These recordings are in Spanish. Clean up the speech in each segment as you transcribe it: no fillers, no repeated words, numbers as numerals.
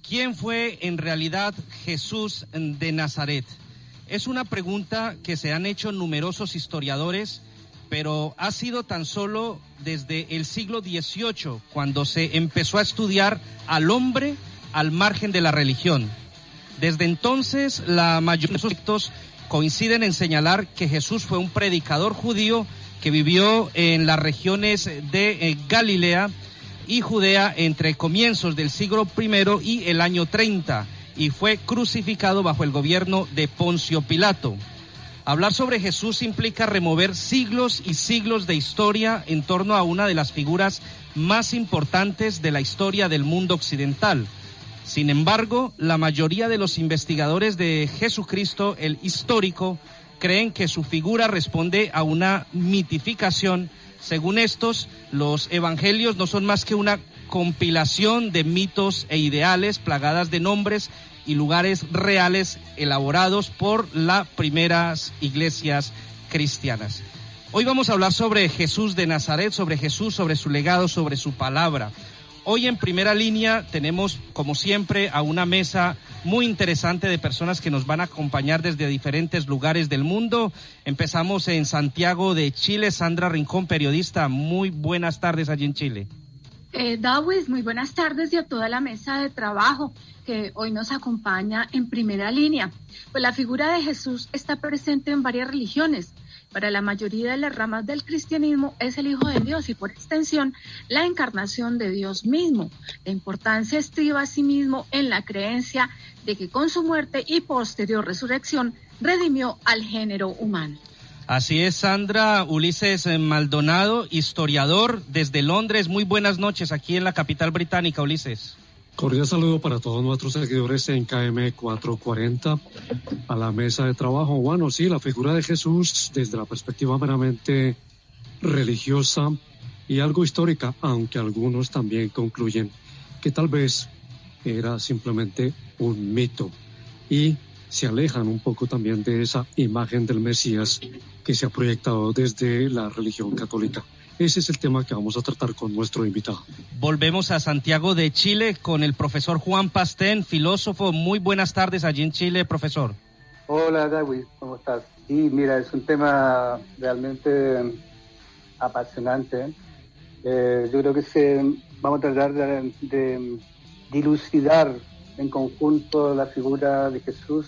¿Quién fue en realidad Jesús de Nazaret? Es una pregunta que se han hecho numerosos historiadores, pero ha sido tan solo desde el siglo XVIII cuando se empezó a estudiar al hombre al margen de la religión. Desde entonces, la mayoría de los expertos coinciden en señalar que Jesús fue un predicador judío que vivió en las regiones de Galilea y Judea entre comienzos del siglo I y el año 30, y fue crucificado bajo el gobierno de Poncio Pilato. Hablar sobre Jesús implica remover siglos y siglos de historia en torno a una de las figuras más importantes de la historia del mundo occidental. Sin embargo, la mayoría de los investigadores de Jesucristo, el histórico, creen que su figura responde a una mitificación. Según estos, los evangelios no son más que una compilación de mitos e ideales plagadas de nombres y lugares reales elaborados por las primeras iglesias cristianas. Hoy vamos a hablar sobre Jesús de Nazaret, sobre Jesús, sobre su legado, sobre su palabra. Hoy en primera línea tenemos, como siempre, a una mesa muy interesante de personas que nos van a acompañar desde diferentes lugares del mundo. Empezamos en Santiago de Chile. Sandra Rincón, periodista. Muy buenas tardes allí en Chile. Dawis, muy buenas tardes, y a toda la mesa de trabajo que hoy nos acompaña en primera línea. Pues la figura de Jesús está presente en varias religiones. Para la mayoría de las ramas del cristianismo es el Hijo de Dios y por extensión la encarnación de Dios mismo. La importancia estriba asimismo en la creencia de que con su muerte y posterior resurrección redimió al género humano. Así es, Sandra. Ulises Maldonado, historiador desde Londres. Muy buenas noches aquí en la capital británica, Ulises. Cordial saludo para todos nuestros seguidores en KM 440, a la mesa de trabajo. Bueno, sí, la figura de Jesús desde la perspectiva meramente religiosa y algo histórica, aunque algunos también concluyen que tal vez era simplemente un mito y se alejan un poco también de esa imagen del Mesías que se ha proyectado desde la religión católica. Ese es el tema que vamos a tratar con nuestro invitado. Volvemos a Santiago de Chile con el profesor Juan Pastén, filósofo. Muy buenas tardes allí en Chile, profesor. Hola, David, ¿cómo estás? Sí, mira, es un tema realmente apasionante. Yo creo que vamos a tratar de dilucidar en conjunto la figura de Jesús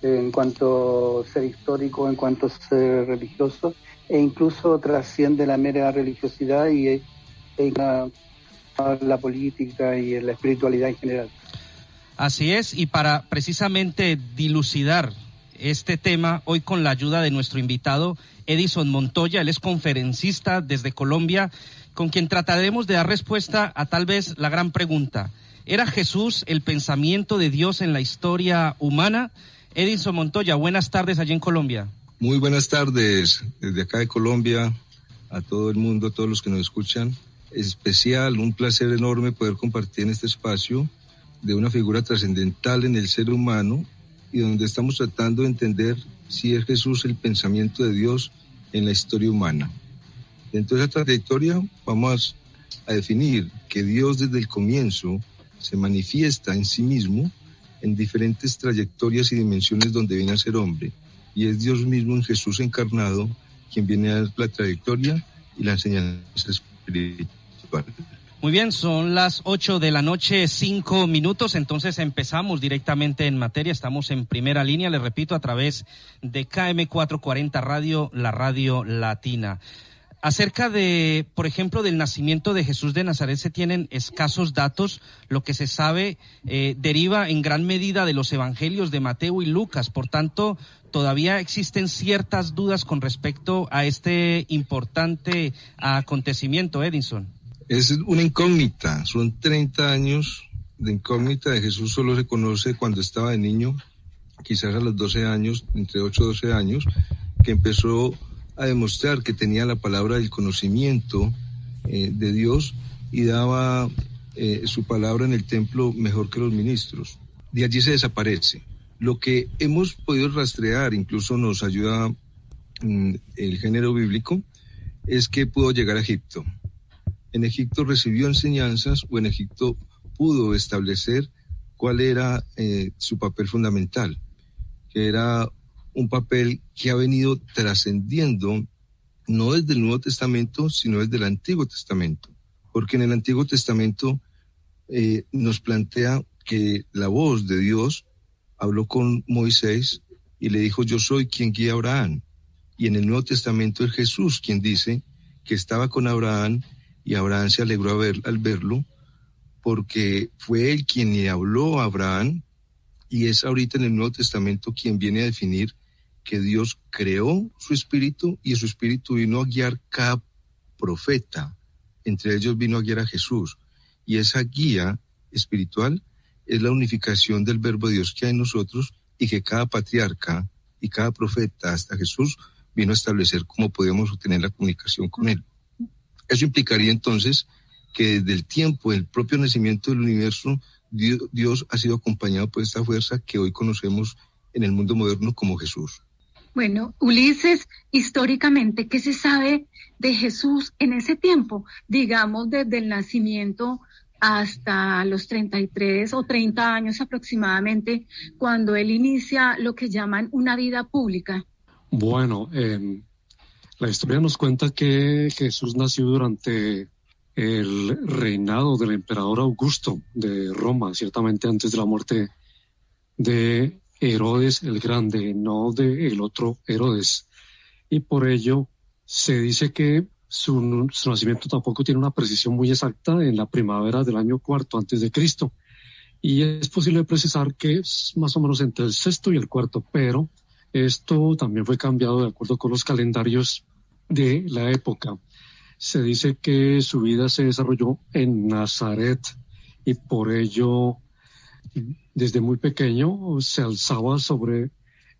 en cuanto a ser histórico, en cuanto a ser religioso, e incluso trasciende la mera religiosidad y la política y la espiritualidad en general. Así es, y para precisamente dilucidar este tema, hoy con la ayuda de nuestro invitado Edison Montoya, él es conferencista desde Colombia, con quien trataremos de dar respuesta a tal vez la gran pregunta: ¿era Jesús el pensamiento de Dios en la historia humana? Edison Montoya, buenas tardes allí en Colombia. Muy buenas tardes desde acá de Colombia, a todo el mundo, a todos los que nos escuchan. Es especial, un placer enorme poder compartir en este espacio de una figura trascendental en el ser humano y donde estamos tratando de entender si es Jesús el pensamiento de Dios en la historia humana. Dentro de esa trayectoria vamos a definir que Dios desde el comienzo se manifiesta en sí mismo en diferentes trayectorias y dimensiones donde viene a ser hombre. Y es Dios mismo en Jesús encarnado quien viene a dar la trayectoria y la enseñanza espiritual. Muy bien, son las 8 de la noche, 5 minutos, entonces empezamos directamente en materia. Estamos en primera línea, les repito, a través de KM 440 Radio, la radio latina. Acerca de, por ejemplo, del nacimiento de Jesús de Nazaret se tienen escasos datos. Lo que se sabe deriva en gran medida de los evangelios de Mateo y Lucas. Por tanto, todavía existen ciertas dudas con respecto a este importante acontecimiento, Edison. Es una incógnita. Son 30 años de incógnita de Jesús. Solo se conoce cuando estaba de niño, quizás a los 12 años, entre 8 y 12 años, que empezó a demostrar que tenía la palabra del conocimiento de Dios y daba su palabra en el templo mejor que los ministros. De allí se desaparece. Lo que hemos podido rastrear, incluso nos ayuda el género bíblico, es que pudo llegar a Egipto. En Egipto recibió enseñanzas o en Egipto pudo establecer cuál era su papel fundamental, que era un papel que ha venido trascendiendo no desde el Nuevo Testamento, sino desde el Antiguo Testamento, porque en el Antiguo Testamento nos plantea que la voz de Dios habló con Moisés y le dijo: yo soy quien guía a Abraham. Y en el Nuevo Testamento es Jesús quien dice que estaba con Abraham y Abraham se alegró al verlo, porque fue él quien le habló a Abraham, y es ahorita en el Nuevo Testamento quien viene a definir que Dios creó su espíritu y su espíritu vino a guiar cada profeta. Entre ellos vino a guiar a Jesús. Y esa guía espiritual es la unificación del verbo de Dios que hay en nosotros y que cada patriarca y cada profeta hasta Jesús vino a establecer cómo podíamos tener la comunicación con él. Eso implicaría entonces que desde el tiempo del propio nacimiento del universo, Dios ha sido acompañado por esta fuerza que hoy conocemos en el mundo moderno como Jesús. Bueno, Ulises, históricamente, ¿qué se sabe de Jesús en ese tiempo? Digamos, desde el nacimiento hasta los 33 o 30 años aproximadamente, cuando él inicia lo que llaman una vida pública. Bueno, la historia nos cuenta que Jesús nació durante el reinado del emperador Augusto de Roma, ciertamente antes de la muerte de Herodes el Grande, no de el otro Herodes. Y por ello se dice que su nacimiento tampoco tiene una precisión muy exacta, en la primavera del año 4 antes de Cristo. Y es posible precisar que es más o menos entre el 6º y el 4º, pero esto también fue cambiado de acuerdo con los calendarios de la época. Se dice que su vida se desarrolló en Nazaret y por ello desde muy pequeño se alzaba sobre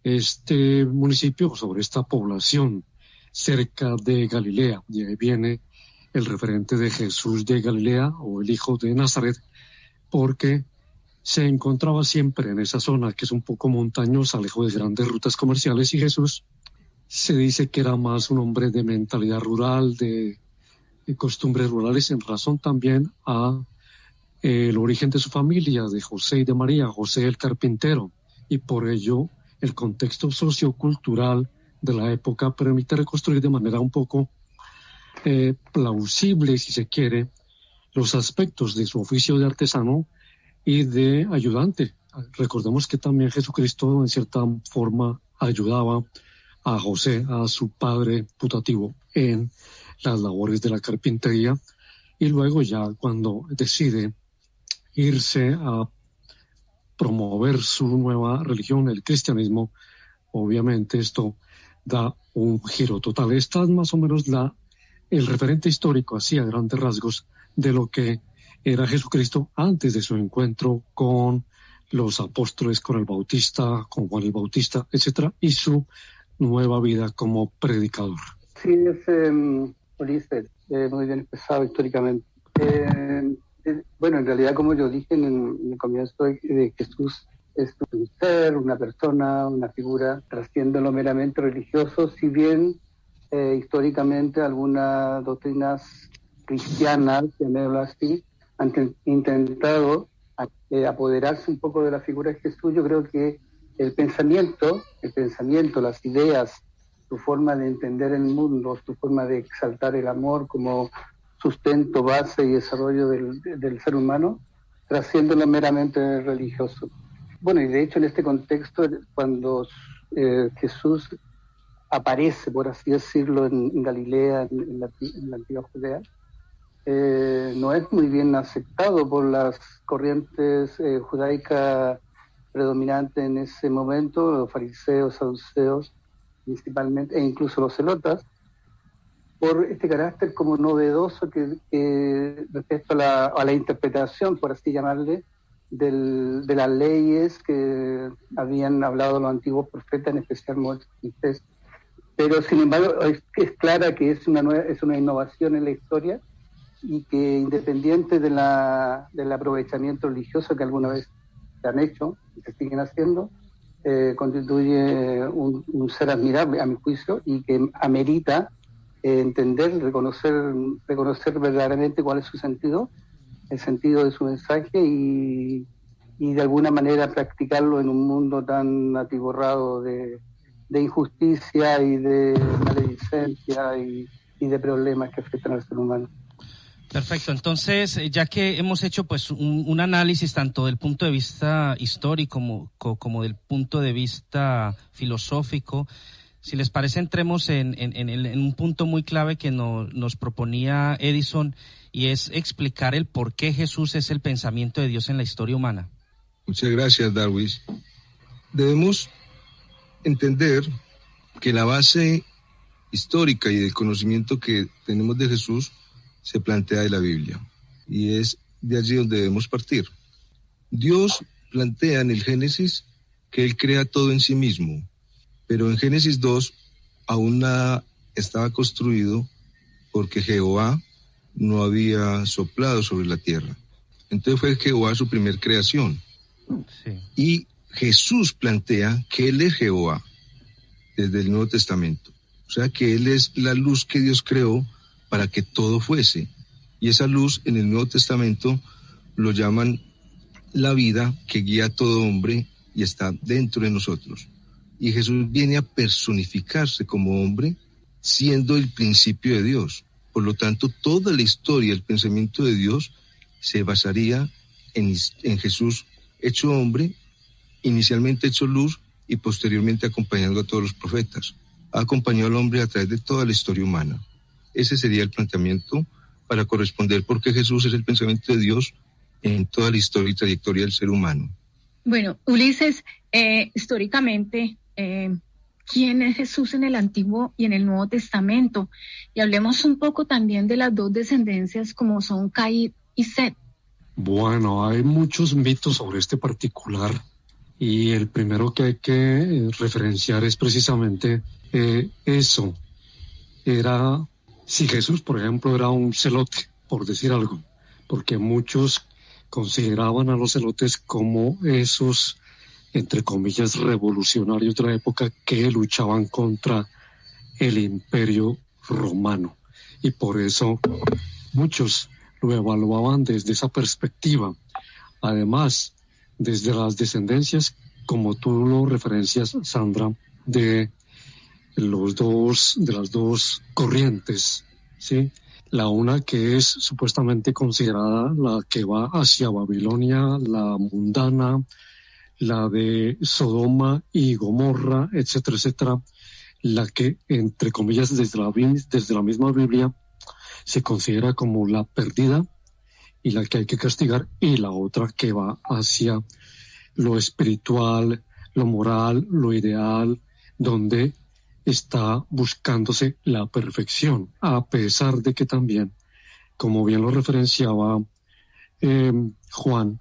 este municipio, sobre esta población cerca de Galilea. Y ahí viene el referente de Jesús de Galilea o el hijo de Nazaret, porque se encontraba siempre en esa zona que es un poco montañosa, lejos de grandes rutas comerciales, y Jesús se dice que era más un hombre de mentalidad rural, de costumbres rurales, en razón también a el origen de su familia, de José y de María, José el carpintero, y por ello el contexto sociocultural de la época permite reconstruir de manera un poco plausible, si se quiere, los aspectos de su oficio de artesano y de ayudante. Recordemos que también Jesucristo en cierta forma ayudaba a José, a su padre putativo, en las labores de la carpintería, y luego ya cuando decide irse a promover su nueva religión, el cristianismo, obviamente esto da un giro total. Esta es más o menos el referente histórico, así a grandes rasgos, de lo que era Jesucristo antes de su encuentro con los apóstoles, con el Bautista, con Juan el Bautista, etcétera, y su nueva vida como predicador. Sí, Ulises, muy bien expresado históricamente. Bueno, en realidad, como yo dije en el comienzo, de Jesús es un ser, una persona, una figura, trasciende lo meramente religioso, si bien históricamente algunas doctrinas cristianas, llamémoslo así, han intentado apoderarse un poco de la figura de Jesús. Yo creo que el pensamiento, las ideas, su forma de entender el mundo, su forma de exaltar el amor como sustento, base y desarrollo del ser humano, trasciende lo meramente religioso. Bueno, y de hecho en este contexto, cuando Jesús aparece, por así decirlo, en Galilea, en la antigua Judea, no es muy bien aceptado por las corrientes judaicas predominantes en ese momento, los fariseos, saduceos principalmente, e incluso los celotas, por este carácter como novedoso que respecto a la interpretación, por así llamarle, de las leyes que habían hablado los antiguos profetas, en especial Moisés. Pero sin embargo es clara que es una innovación en la historia, y que independiente del aprovechamiento religioso que alguna vez se han hecho y se siguen haciendo, constituye un ser admirable a mi juicio, y que amerita entender, reconocer verdaderamente cuál es su sentido, el sentido de su mensaje, y y de alguna manera practicarlo en un mundo tan atiborrado de injusticia y de maledicencia y de problemas que afectan al ser humano. Perfecto, entonces ya que hemos hecho pues un análisis tanto del punto de vista histórico como del punto de vista filosófico, si les parece entremos en un punto muy clave que nos proponía Edison, y es explicar el por qué Jesús es el pensamiento de Dios en la historia humana. Muchas gracias, Darwin. Debemos entender que la base histórica y del conocimiento que tenemos de Jesús se plantea de la Biblia, y es de allí donde debemos partir. Dios plantea en el Génesis que Él crea todo en sí mismo, pero en Génesis 2 aún nada estaba construido porque Jehová no había soplado sobre la tierra. Entonces fue Jehová su primer creación. Sí. Y Jesús plantea que Él es Jehová desde el Nuevo Testamento. O sea que Él es la luz que Dios creó para que todo fuese. Y esa luz en el Nuevo Testamento lo llaman la vida que guía a todo hombre y está dentro de nosotros. Y Jesús viene a personificarse como hombre, siendo el principio de Dios. Por lo tanto, toda la historia, el pensamiento de Dios se basaría en Jesús hecho hombre, inicialmente hecho luz y posteriormente acompañando a todos los profetas. Ha acompañado al hombre a través de toda la historia humana. Ese sería el planteamiento para corresponder porque Jesús es el pensamiento de Dios en toda la historia y trayectoria del ser humano. Bueno, Ulises, históricamente, ¿quién es Jesús en el Antiguo y en el Nuevo Testamento? Y hablemos un poco también de las dos descendencias como son Caín y Set. Bueno, hay muchos mitos sobre este particular, y el primero que hay que referenciar es precisamente eso. Era, si Jesús, por ejemplo, era un celote, por decir algo, porque muchos consideraban a los celotes como esos, entre comillas, revolucionarios de la época que luchaban contra el Imperio Romano. Y por eso muchos lo evaluaban desde esa perspectiva. Además, desde las descendencias, como tú lo referencias, Sandra, de las dos corrientes, ¿sí? La una que es supuestamente considerada la que va hacia Babilonia, la mundana, la de Sodoma y Gomorra, etcétera, etcétera, la que, entre comillas, desde la misma Biblia, se considera como la perdida y la que hay que castigar, y la otra que va hacia lo espiritual, lo moral, lo ideal, donde está buscándose la perfección, a pesar de que también, como bien lo referenciaba Juan,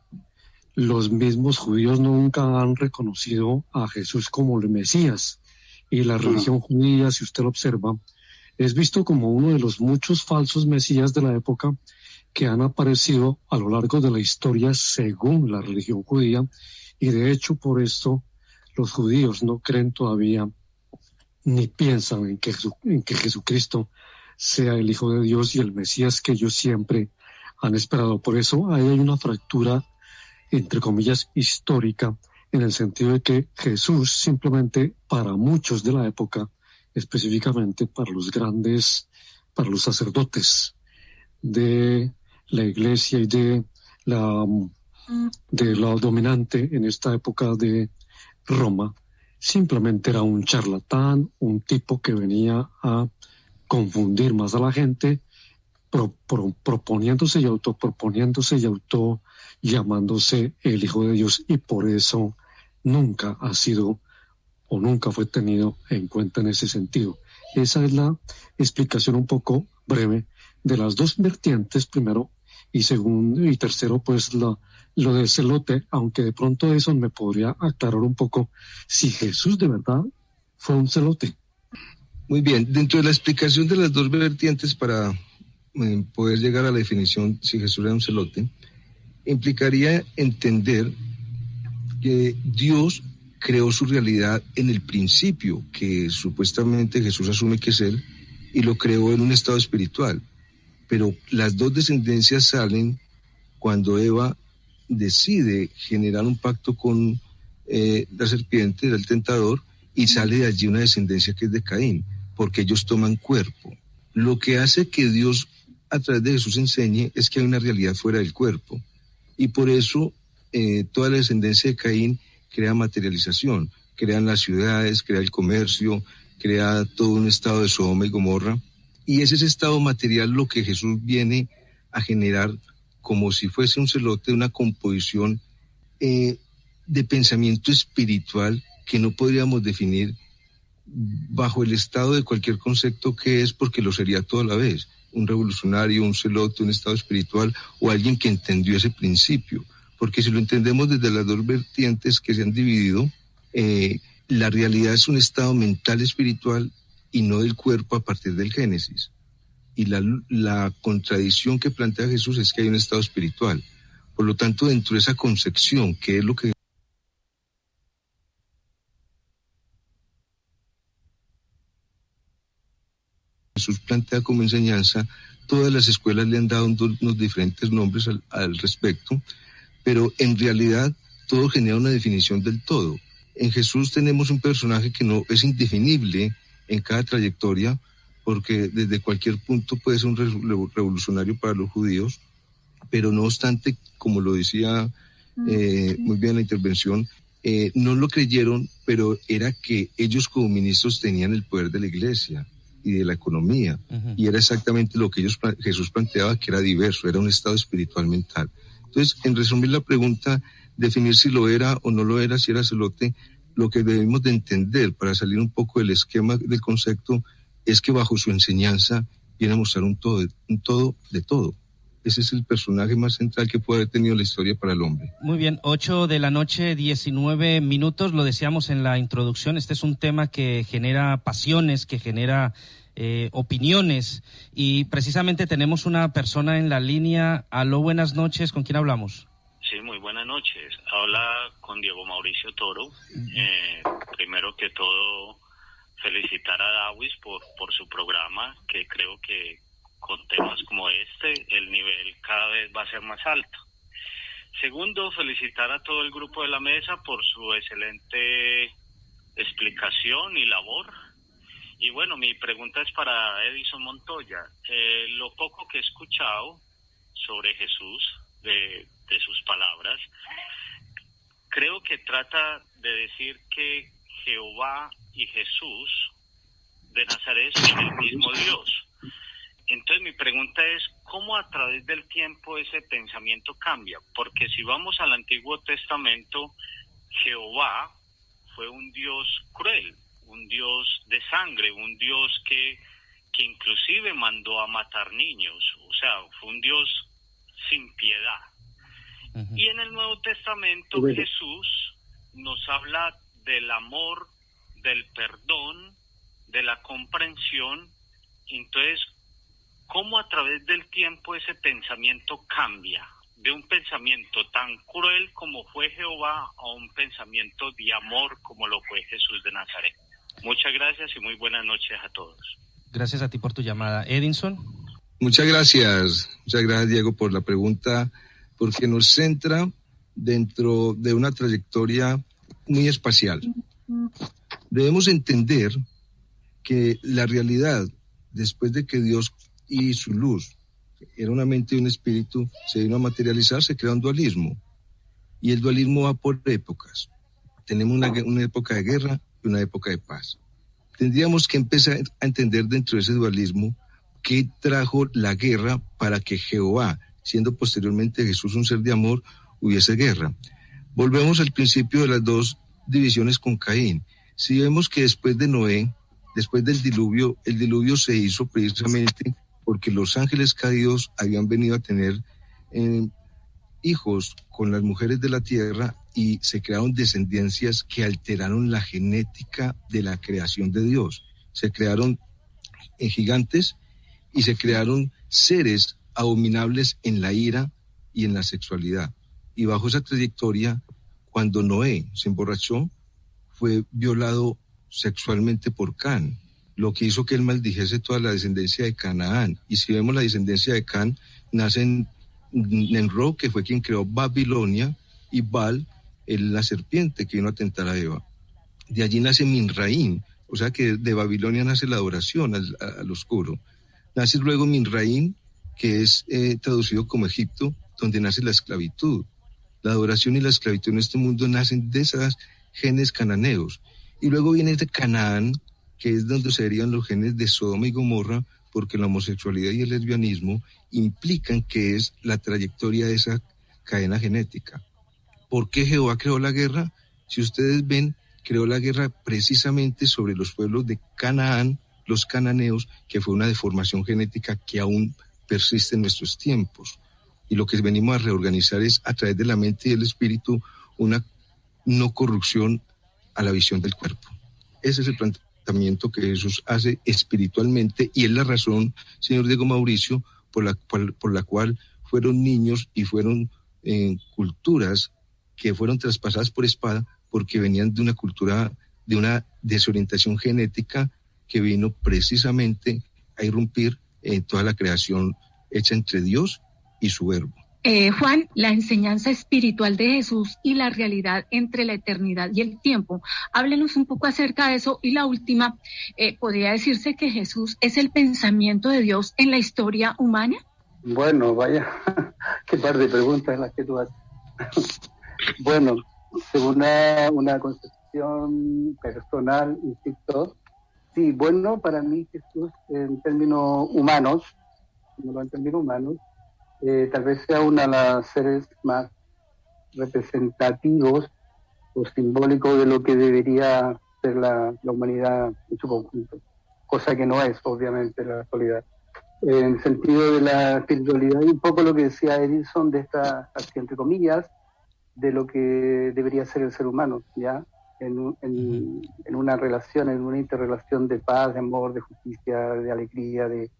los mismos judíos nunca han reconocido a Jesús como el Mesías, y la religión judía, si usted lo observa, es visto como uno de los muchos falsos mesías de la época que han aparecido a lo largo de la historia según la religión judía, y de hecho por esto los judíos no creen todavía ni piensan en que Jesucristo sea el Hijo de Dios y el Mesías que ellos siempre han esperado. Por eso ahí hay una fractura, entre comillas, histórica, en el sentido de que Jesús simplemente, para muchos de la época, específicamente para los sacerdotes de la iglesia y de la dominante en esta época de Roma, simplemente era un charlatán, un tipo que venía a confundir más a la gente, proponiéndose y autoproponiéndose y llamándose el Hijo de Dios, y por eso nunca ha sido o nunca fue tenido en cuenta en ese sentido. Esa es la explicación un poco breve de las dos vertientes, primero, y segundo y tercero, pues lo de celote, aunque de pronto eso me podría aclarar un poco si Jesús de verdad fue un celote. Muy bien, dentro de la explicación de las dos vertientes para poder llegar a la definición si Jesús era un celote, implicaría entender que Dios creó su realidad en el principio, que supuestamente Jesús asume que es Él, y lo creó en un estado espiritual. Pero las dos descendencias salen cuando Eva decide generar un pacto con la serpiente, el tentador, y sale de allí una descendencia que es de Caín, porque ellos toman cuerpo. Lo que hace que Dios a través de Jesús enseñe es que hay una realidad fuera del cuerpo, y por eso toda la descendencia de Caín crea materialización, crean las ciudades, crea el comercio, crea todo un estado de Sodoma y Gomorra, y es ese estado material lo que Jesús viene a generar como si fuese un celote, una composición de pensamiento espiritual que no podríamos definir bajo el estado de cualquier concepto que es, porque lo sería todo a la vez, un revolucionario, un celote, un estado espiritual o alguien que entendió ese principio, porque si lo entendemos desde las dos vertientes que se han dividido, la realidad es un estado mental espiritual y no del cuerpo a partir del Génesis. Y la contradicción que plantea Jesús es que hay un estado espiritual. Por lo tanto, dentro de esa concepción, que es lo que Jesús plantea como enseñanza, todas las escuelas le han dado unos diferentes nombres al respecto, pero en realidad todo genera una definición del todo. En Jesús tenemos un personaje que no es indefinible en cada trayectoria, porque desde cualquier punto puede ser un revolucionario para los judíos, pero no obstante, como lo decía muy bien la intervención, no lo creyeron, pero era que ellos como ministros tenían el poder de la iglesia y de la economía, y era exactamente lo que Jesús planteaba, que era diverso, era un estado espiritual mental. Entonces, en resumir la pregunta, definir si lo era o no lo era, si era celote, lo que debemos de entender para salir un poco del esquema del concepto es que bajo su enseñanza viene a mostrar un todo de todo. Ese es el personaje más central que puede haber tenido la historia para el hombre. Muy bien, 8:19 p.m, lo decíamos en la introducción, este es un tema que genera pasiones, que genera opiniones, y precisamente tenemos una persona en la línea. Aló, buenas noches, ¿con quién hablamos? Sí, muy buenas noches. Habla con Diego Mauricio Toro. Primero que todo, felicitar a Dawis por su programa, que creo que con temas como este, el nivel cada vez va a ser más alto. Segundo, felicitar a todo el grupo de la mesa por su excelente explicación y labor. Y bueno, mi pregunta es para Edison Montoya. Lo poco que he escuchado sobre Jesús, de sus palabras, creo que trata de decir que Jehová y Jesús de Nazaret son el mismo Dios. Entonces mi pregunta es, ¿cómo a través del tiempo ese pensamiento cambia? Porque si vamos al Antiguo Testamento, Jehová fue un Dios cruel, un Dios de sangre, un Dios que inclusive mandó a matar niños, o sea, fue un Dios sin piedad. Uh-huh. Y en el Nuevo Testamento Jesús nos habla del amor, del perdón, de la comprensión. Entonces, ¿cómo a través del tiempo ese pensamiento cambia? De un pensamiento tan cruel como fue Jehová a un pensamiento de amor como lo fue Jesús de Nazaret. Muchas gracias y muy buenas noches a todos. Gracias a ti por tu llamada. Edinson. Muchas gracias Diego por la pregunta, porque nos centra dentro de una trayectoria muy espacial. Debemos entender que la realidad, después de que Dios y su luz era una mente y un espíritu, se vino a materializar, se crea un dualismo, y el dualismo va por épocas. Tenemos una época de guerra y una época de paz. Tendríamos que empezar a entender dentro de ese dualismo qué trajo la guerra para que Jehová, siendo posteriormente Jesús un ser de amor, hubiese guerra. Volvemos al principio de las dos divisiones con Caín. Si vemos que después de Noé, después del diluvio, el diluvio se hizo precisamente porque los ángeles caídos habían venido a tener hijos con las mujeres de la tierra, y se crearon descendencias que alteraron la genética de la creación de Dios. Se crearon gigantes y se crearon seres abominables en la ira y en la sexualidad. Y bajo esa trayectoria, cuando Noé se emborrachó, fue violado sexualmente por Can, lo que hizo que él maldijese toda la descendencia de Canaán. Y si vemos la descendencia de Can, nacen Nemrod, que fue quien creó Babilonia, y Baal, la serpiente que vino a tentar a Eva. De allí nace Minraín, o sea que de Babilonia nace la adoración al oscuro. Nace luego Minraín, que es traducido como Egipto, donde nace la esclavitud. La adoración y la esclavitud en este mundo nacen de esos genes cananeos. Y luego viene de Canaán, que es donde se derivan los genes de Sodoma y Gomorra, porque la homosexualidad y el lesbianismo implican que es la trayectoria de esa cadena genética. ¿Por qué Jehová creó la guerra? Si ustedes ven, creó la guerra precisamente sobre los pueblos de Canaán, los cananeos, que fue una deformación genética que aún persiste en nuestros tiempos. Y lo que venimos a reorganizar es, a través de la mente y el espíritu, una no corrupción a la visión del cuerpo. Ese es el planteamiento que Jesús hace espiritualmente, y es la razón, señor Diego Mauricio, por la cual fueron niños y fueron culturas que fueron traspasadas por espada, porque venían de una cultura, de una desorientación genética que vino precisamente a irrumpir en toda la creación hecha entre Dios y su verbo. Juan, la enseñanza espiritual de Jesús y la realidad entre la eternidad y el tiempo. Háblenos un poco acerca de eso. Y la última, ¿podría decirse que Jesús es el pensamiento de Dios en la historia humana? Bueno, vaya, qué par de preguntas las que tú haces. Bueno, según una concepción personal, insisto, sí, bueno, para mí Jesús en términos humanos, tal vez sea uno de los seres más representativos o simbólicos de lo que debería ser la humanidad en su conjunto, cosa que no es, obviamente, en la actualidad. En el sentido de la espiritualidad, y un poco lo que decía Edison de esta, así entre comillas, de lo que debería ser el ser humano, ¿ya? En una relación, en una interrelación de paz, de amor, de justicia, de alegría, de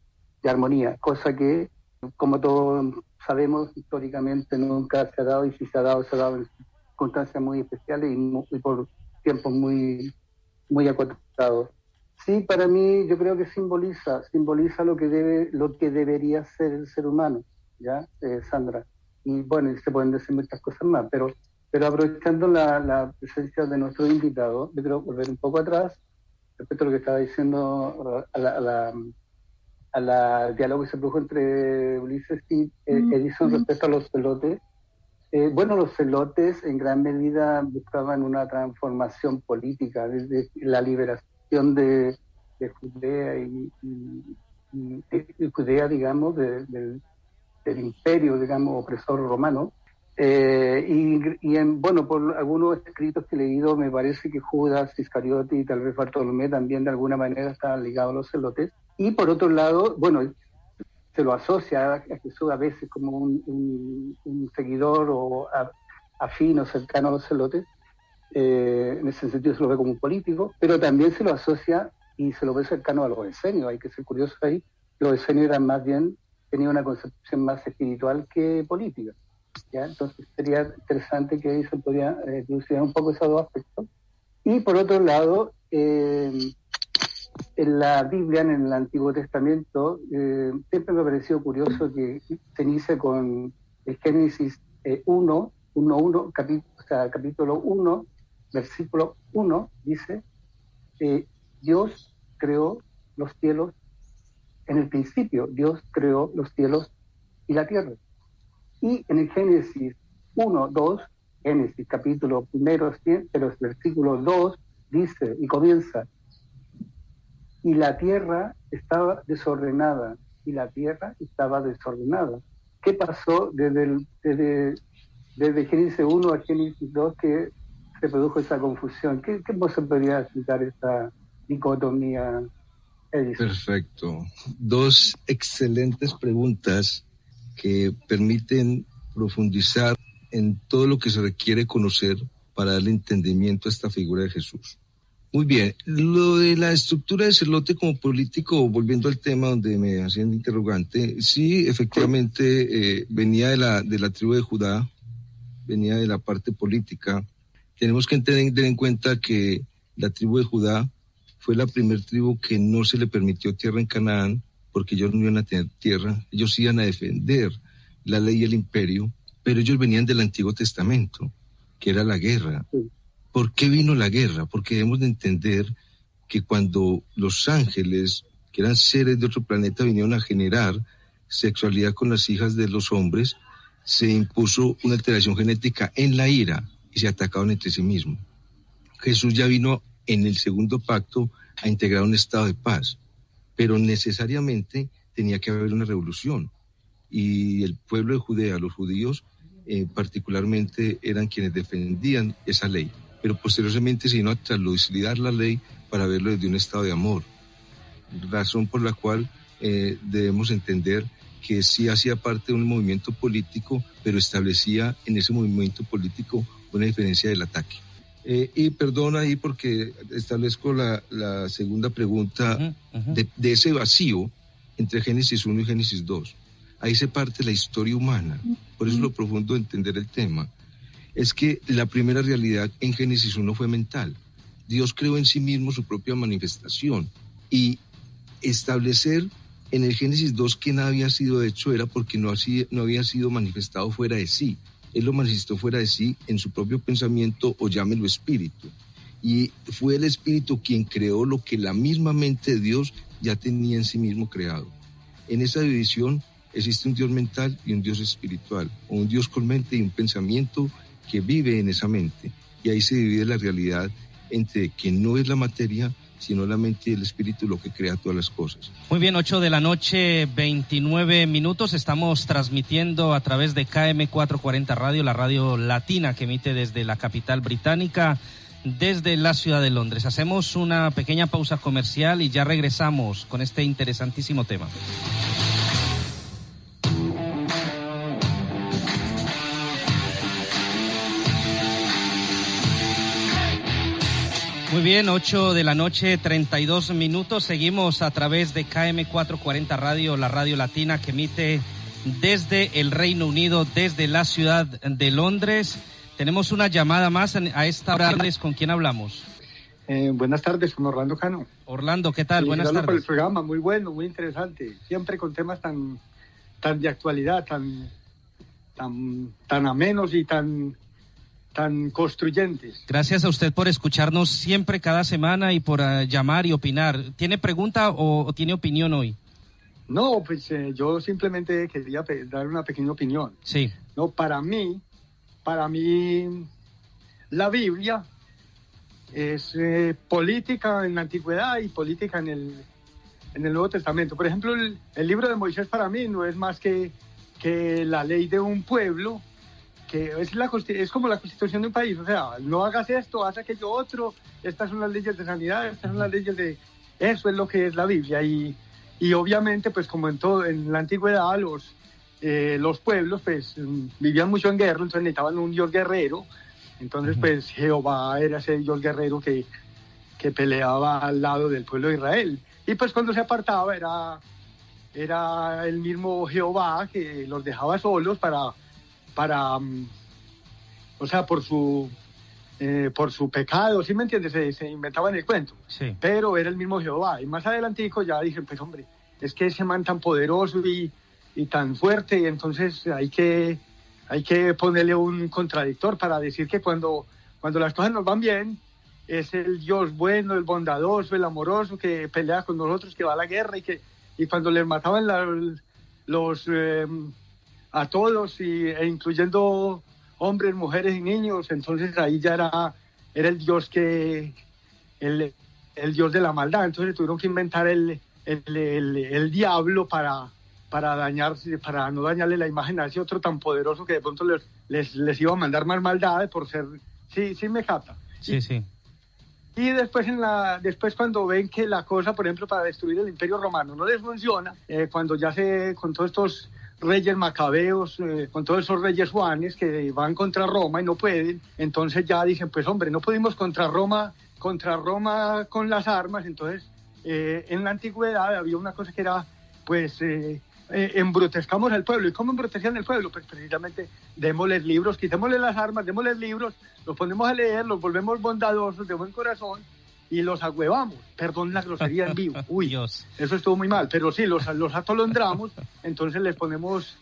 armonía, cosa que, como todos sabemos, históricamente nunca se ha dado, y si se ha dado en circunstancias muy especiales y por tiempos muy, muy acotados. Sí, para mí yo creo que simboliza lo que debería ser el ser humano, ¿ya, Sandra? Y bueno, se pueden decir muchas cosas más, pero aprovechando la presencia de nuestro invitado, yo quiero volver un poco atrás respecto a lo que estaba diciendo al diálogo que se produjo entre Ulises y Edison respecto a los celotes. Bueno, los celotes en gran medida buscaban una transformación política, desde la liberación de Judea y Judea, digamos, del imperio, digamos, opresor romano. Bueno, por algunos escritos que he leído, me parece que Judas Iscariote y tal vez Bartolomé también de alguna manera estaban ligados a los celotes. Y por otro lado, bueno, se lo asocia a Jesús a veces como un seguidor o afín o cercano a los celotes. En ese sentido se lo ve como un político, pero también se lo asocia y se lo ve cercano a los esenios. Hay que ser curioso ahí. Los esenios eran más bien, tenían una concepción más espiritual que política, ¿ya? Entonces sería interesante que ahí se podría dilucidar un poco esos dos aspectos. Y por otro lado, en la Biblia, en el Antiguo Testamento, siempre me ha parecido curioso que se inicia con el Génesis 1, capítulo 1, versículo 1, dice, Dios creó los cielos, en el principio Dios creó los cielos y la tierra. Y en el Génesis 1, 2, Génesis capítulo 1, pero el versículo 2 dice y comienza, y la tierra estaba desordenada, ¿Qué pasó desde Génesis 1 a Génesis 2 que se produjo esa confusión? ¿Qué se podría explicar esta dicotomía, Edison? Perfecto. Dos excelentes preguntas que permiten profundizar en todo lo que se requiere conocer para darle entendimiento a esta figura de Jesús. Muy bien, lo de la estructura de celote como político, volviendo al tema donde me hacían interrogante, sí, efectivamente venía de la tribu de Judá, venía de la parte política. Tenemos que tener en cuenta que la tribu de Judá fue la primer tribu que no se le permitió tierra en Canaán, porque ellos no iban a tener tierra, ellos iban a defender la ley y el imperio, pero ellos venían del Antiguo Testamento, que era la guerra. Sí. ¿Por qué vino la guerra? Porque debemos de entender que cuando los ángeles, que eran seres de otro planeta, vinieron a generar sexualidad con las hijas de los hombres, se impuso una alteración genética en la ira y se atacaban entre sí mismos. Jesús ya vino en el segundo pacto a integrar un estado de paz, pero necesariamente tenía que haber una revolución. Y el pueblo de Judea, los judíos, particularmente eran quienes defendían esa ley, pero posteriormente se vino a traslucidar la ley para verlo desde un estado de amor, razón por la cual debemos entender que sí hacía parte de un movimiento político, pero establecía en ese movimiento político una diferencia del ataque. Y perdón ahí porque establezco la segunda pregunta de ese vacío entre Génesis 1 y Génesis 2. Ahí se parte la historia humana, por eso es lo profundo de entender el tema. Es que la primera realidad en Génesis 1 fue mental. Dios creó en sí mismo su propia manifestación y establecer en el Génesis 2 que nada había sido hecho era porque no había sido manifestado fuera de sí. Él lo manifestó fuera de sí en su propio pensamiento o llámelo espíritu. Y fue el espíritu quien creó lo que la misma mente de Dios ya tenía en sí mismo creado. En esa división existe un Dios mental y un Dios espiritual, o un Dios con mente y un pensamiento que vive en esa mente. Y ahí se divide la realidad entre que no es la materia, sino la mente y el espíritu lo que crea todas las cosas. Muy bien, 8:29 p.m. Estamos transmitiendo a través de KM 440 Radio, la radio latina que emite desde la capital británica, desde la ciudad de Londres. Hacemos una pequeña pausa comercial y ya regresamos con este interesantísimo tema. Muy bien, 8:32 p.m. Seguimos a través de KM 440 Radio, la radio latina que emite desde el Reino Unido, desde la ciudad de Londres. Tenemos una llamada más a esta hora. ¿Con quién hablamos? Buenas tardes, con Orlando Cano. Orlando, ¿qué tal? Buenas tardes. Por el programa, muy bueno, muy interesante. Siempre con temas tan de actualidad, tan amenos y tan construyentes. Gracias a usted por escucharnos siempre cada semana y por llamar y opinar. ¿Tiene pregunta o tiene opinión hoy? No, pues yo simplemente quería dar una pequeña opinión. Sí. No, para mí la Biblia es política en la antigüedad y política en el Nuevo Testamento. Por ejemplo, el libro de Moisés para mí no es más que la ley de un pueblo, que es como la constitución de un país. O sea, no hagas esto, haz aquello otro, estas son las leyes de sanidad, estas son las leyes de... Eso es lo que es la Biblia. Y obviamente, pues como en la antigüedad, los pueblos pues vivían mucho en guerra, entonces necesitaban un Dios guerrero. Entonces pues Jehová era ese Dios guerrero que peleaba al lado del pueblo de Israel. Y pues cuando se apartaba era el mismo Jehová que los dejaba solos para o sea, por su pecado, ¿sí me entiendes? Se inventaban el cuento. Sí. Pero era el mismo Jehová. Y más adelantico ya dije, pues hombre, es que ese man tan poderoso y tan fuerte, y entonces hay que ponerle un contradictor para decir que cuando las cosas nos van bien, es el Dios bueno, el bondadoso, el amoroso, que pelea con nosotros, que va a la guerra, y cuando les mataban a todos, e incluyendo hombres, mujeres y niños, entonces ahí ya era el Dios el Dios de la maldad. Entonces tuvieron que inventar el diablo para no dañarle la imagen a ese otro tan poderoso que de pronto les iba a mandar más maldad por ser... Sí me capta. Sí. Y después cuando ven que la cosa, por ejemplo, para destruir el Imperio Romano no les funciona, cuando ya con todos estos reyes macabeos, con todos esos reyes juanes que van contra Roma y no pueden, entonces ya dicen, pues hombre, no pudimos contra Roma con las armas. Entonces en la antigüedad había una cosa que era, pues, embrutezcamos al pueblo. ¿Y cómo embrutecían el pueblo? Pues precisamente démosles libros, quitémosle las armas, démosles libros, los ponemos a leer, los volvemos bondadosos, de buen corazón, y los agüevamos. Perdón la grosería en vivo. Uy, Dios. Eso estuvo muy mal, pero sí, los atolondramos, entonces les ponemos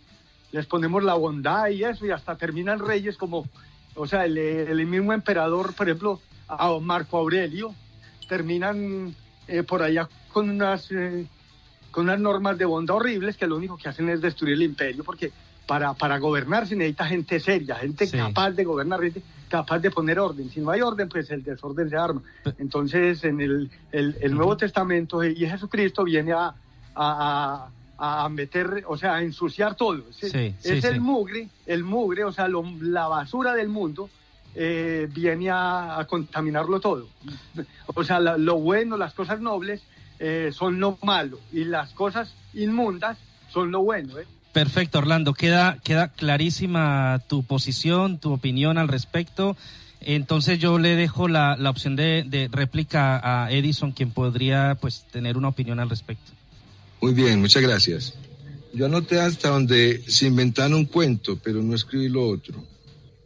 les ponemos la bondad y eso, y hasta terminan reyes como, o sea, el mismo emperador, por ejemplo, a Marco Aurelio, terminan por allá con unas normas de bondad horribles que lo único que hacen es destruir el imperio, porque para gobernar se necesita gente seria, gente capaz de gobernar, gente capaz de poner orden. Si no hay orden, pues el desorden se arma. Entonces, en el Nuevo Testamento, y Jesucristo viene a meter, o sea, a ensuciar todo. El mugre, o sea, la basura del mundo, viene a contaminarlo todo. O sea, lo bueno, las cosas nobles son lo malo, y las cosas inmundas son lo bueno. Perfecto, Orlando, queda clarísima tu posición, tu opinión al respecto. Entonces yo le dejo la opción de réplica a Edison, quien podría pues tener una opinión al respecto. Muy bien, muchas gracias. Yo anoté hasta donde se inventaron un cuento, pero no escribí lo otro.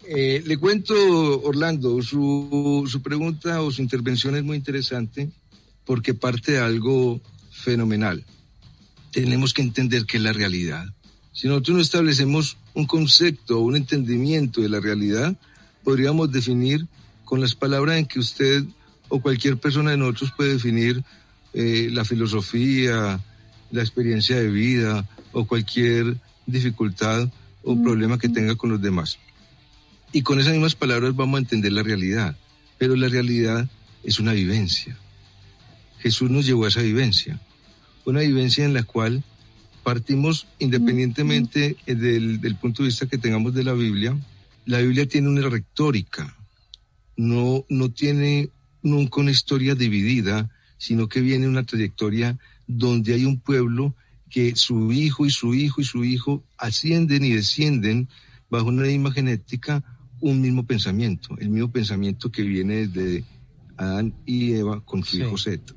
Le cuento, Orlando, su pregunta o su intervención es muy interesante porque parte de algo fenomenal. Tenemos que entender qué es la realidad. Si nosotros no establecemos un concepto o un entendimiento de la realidad, podríamos definir con las palabras en que usted o cualquier persona de nosotros puede definir la filosofía, la experiencia de vida o cualquier dificultad o problema que tenga con los demás. Y con esas mismas palabras vamos a entender la realidad, pero la realidad es una vivencia. Jesús nos llevó a esa vivencia, una vivencia en la cual partimos independientemente del punto de vista que tengamos de la Biblia. La Biblia tiene una retórica, no tiene nunca una historia dividida, sino que viene una trayectoria donde hay un pueblo que su hijo y su hijo y su hijo ascienden y descienden bajo una misma genética, un mismo pensamiento, el mismo pensamiento que viene desde Adán y Eva con su hijo Set.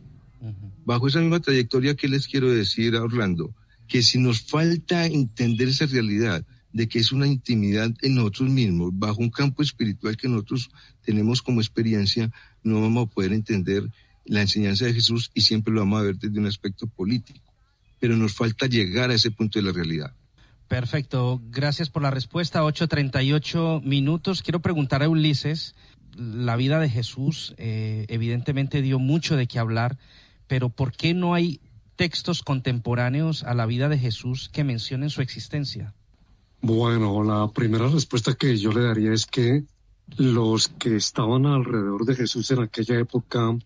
Bajo esa misma trayectoria, ¿qué les quiero decir a Orlando? Que si nos falta entender esa realidad de que es una intimidad en nosotros mismos, bajo un campo espiritual que nosotros tenemos como experiencia, no vamos a poder entender la enseñanza de Jesús y siempre lo vamos a ver desde un aspecto político. Pero nos falta llegar a ese punto de la realidad. Perfecto, gracias por la respuesta. 8:38 minutos. Quiero preguntar a Ulises, la vida de Jesús evidentemente dio mucho de qué hablar, pero ¿por qué no hay textos contemporáneos a la vida de Jesús que mencionen su existencia? Bueno, la primera respuesta que yo le daría es que los que estaban alrededor de Jesús en aquella época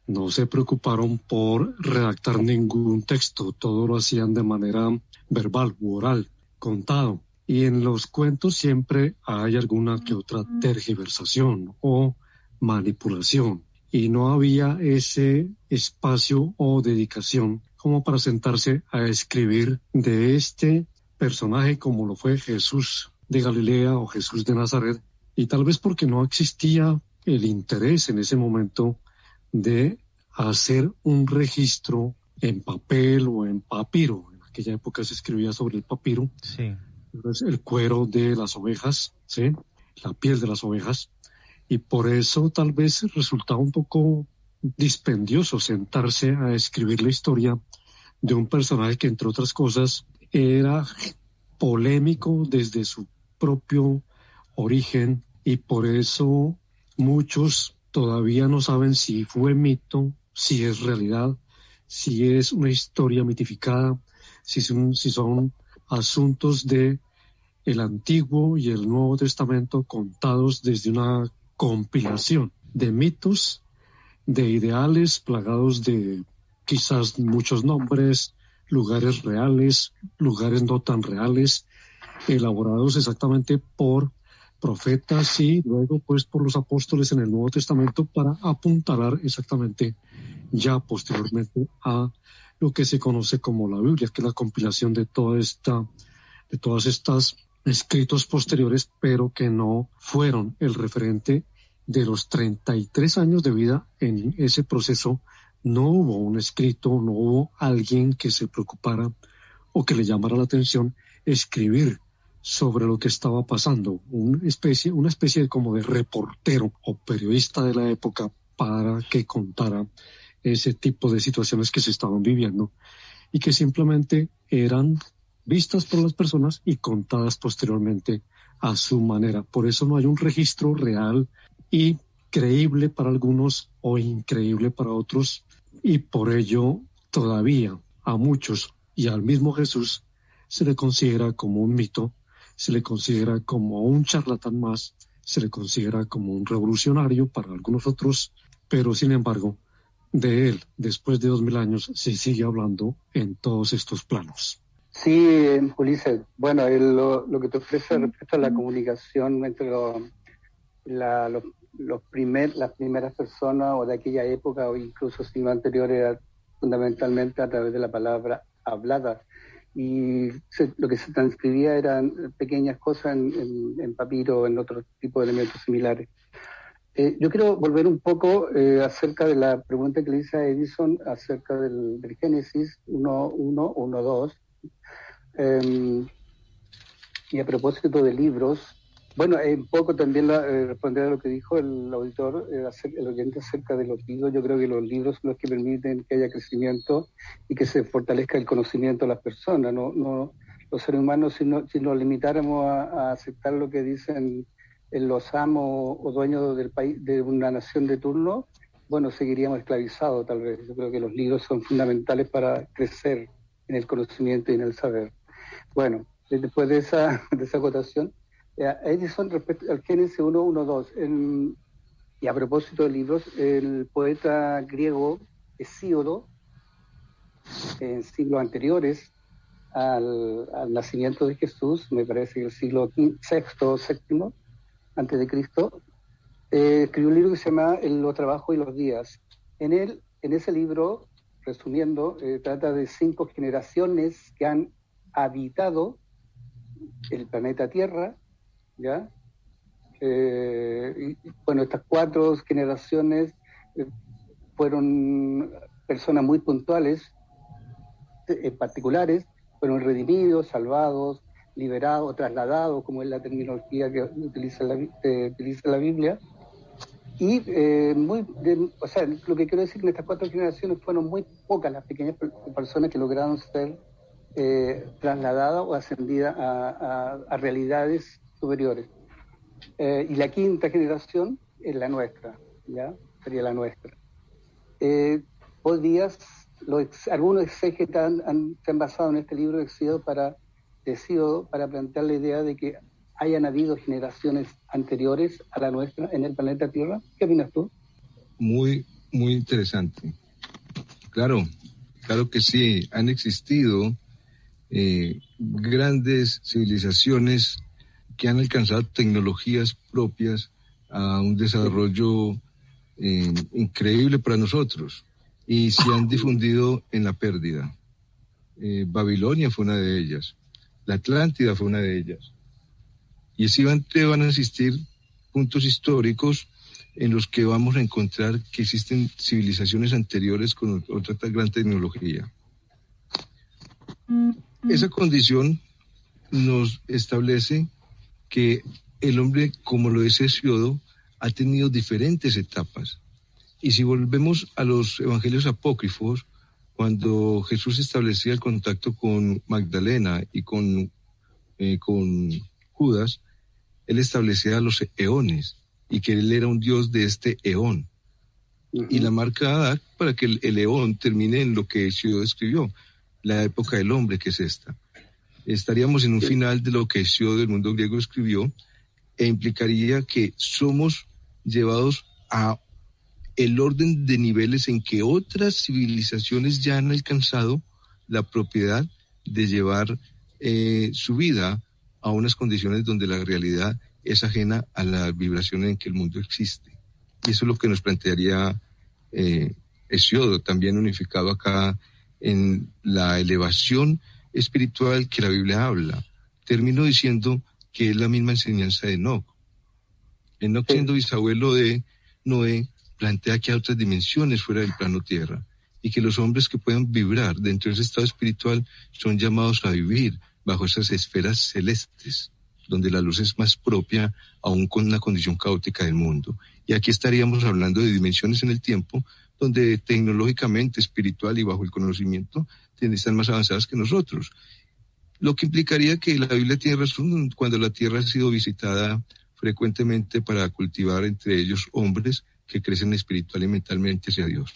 no se preocuparon por redactar ningún texto, todo lo hacían de manera verbal, oral, contado. Y en los cuentos siempre hay alguna que otra tergiversación o manipulación. Y no había ese espacio o dedicación como para sentarse a escribir de este personaje como lo fue Jesús de Galilea o Jesús de Nazaret, y tal vez porque no existía el interés en ese momento de hacer un registro en papel o en papiro. En aquella época se escribía sobre el papiro, el cuero de las ovejas, ¿sí? La piel de las ovejas, y por eso tal vez resultaba un poco dispendioso sentarse a escribir la historia de un personaje que, entre otras cosas, era polémico desde su propio origen, y por eso muchos todavía no saben si fue mito, si es realidad, si es una historia mitificada, si son asuntos de el Antiguo y el Nuevo Testamento contados desde una compilación de mitos, de ideales plagados de quizás muchos nombres, lugares reales, lugares no tan reales, elaborados exactamente por profetas y luego pues por los apóstoles en el Nuevo Testamento para apuntalar exactamente ya posteriormente a lo que se conoce como la Biblia, que es la compilación de todas estas escritos posteriores, pero que no fueron el referente de los 33 años de vida. En ese proceso no hubo un escrito, no hubo alguien que se preocupara o que le llamara la atención escribir sobre lo que estaba pasando, una especie como de reportero o periodista de la época para que contara ese tipo de situaciones que se estaban viviendo y que simplemente eran vistas por las personas y contadas posteriormente a su manera. Por eso no hay un registro real y creíble para algunos o increíble para otros, y por ello todavía a muchos y al mismo Jesús se le considera como un mito, se le considera como un charlatán más, se le considera como un revolucionario para algunos otros, pero sin embargo, de él, después de 2000 años, se sigue hablando en todos estos planos. Sí, Ulises, bueno, lo que te ofrece respecto a la comunicación entre las primeras personas o de aquella época o incluso siglos anteriores era fundamentalmente a través de la palabra hablada. Y lo que se transcribía eran pequeñas cosas en papiro o en otro tipo de elementos similares. Yo quiero volver un poco acerca de la pregunta que le hice a Edison acerca del Génesis 1:1-1:2. Y a propósito de libros, bueno, un poco también responder a lo que dijo el auditor, el oyente acerca de los libros. Yo creo que los libros son los que permiten que haya crecimiento y que se fortalezca el conocimiento de las personas. No los seres humanos, si nos limitáramos a aceptar lo que dicen los amos o dueños del país, de una nación de turno, bueno, seguiríamos esclavizados tal vez. Yo creo que los libros son fundamentales para crecer en el conocimiento y en el saber. Bueno, después de esa acotación, Edison respecto al Génesis 1:1-2, y a propósito de libros, el poeta griego Hesíodo, en siglos anteriores al nacimiento de Jesús, me parece que el siglo VI o VII antes de Cristo, escribió un libro que se llama Los trabajos y los días. En ese libro, resumiendo, trata de 5 generaciones que han habitado el planeta Tierra, ¿ya? Bueno, estas 4 generaciones fueron personas muy puntuales, particulares, fueron redimidos, salvados, liberados, trasladados, como es la terminología que utiliza la Biblia. Y o sea, lo que quiero decir es que en estas 4 generaciones fueron muy pocas las pequeñas personas que lograron ser trasladadas o ascendidas a realidades superiores. Y la 5ª generación es la nuestra, ¿ya? Sería la nuestra. Hoy día algunos exégetas se han basado en este libro de Hesíodo para plantear la idea de que hayan habido generaciones anteriores a la nuestra en el planeta Tierra. ¿Qué opinas tú? Muy, muy interesante. Claro que sí, han existido grandes civilizaciones que han alcanzado tecnologías propias a un desarrollo increíble para nosotros y se han difundido en la pérdida. Babilonia fue una de ellas, la Atlántida fue una de ellas. Y así van a existir puntos históricos en los que vamos a encontrar que existen civilizaciones anteriores con otra gran tecnología. Esa condición nos establece que el hombre, como lo es Hesíodo, ha tenido diferentes etapas. Y si volvemos a los evangelios apócrifos, cuando Jesús establecía el contacto con Magdalena y con Judas, él establecía los eones y que él era un dios de este eón. Uh-huh. Y la marca da para que el eón termine en lo que Hesíodo escribió, la época del hombre, que es esta. Estaríamos en un final de lo que Hesíodo del mundo griego escribió, e implicaría que somos llevados a el orden de niveles en que otras civilizaciones ya han alcanzado la propiedad de llevar su vida a unas condiciones donde la realidad es ajena a la vibración en que el mundo existe. Y eso es lo que nos plantearía Hesíodo, también unificado acá en la elevación espiritual que la Biblia habla. Termino diciendo que es la misma enseñanza de Enoc. Enoc, siendo bisabuelo de Noé, plantea que hay otras dimensiones fuera del plano tierra y que los hombres que puedan vibrar dentro de ese estado espiritual son llamados a vivir bajo esas esferas celestes, donde la luz es más propia aún con una condición caótica del mundo. Y aquí estaríamos hablando de dimensiones en el tiempo donde tecnológicamente, espiritual y bajo el conocimiento están más avanzadas que nosotros. lo que implicaría que la Biblia tiene razón cuando la tierra ha sido visitada frecuentemente para cultivar entre ellos hombres que crecen espiritual y mentalmente hacia Dios.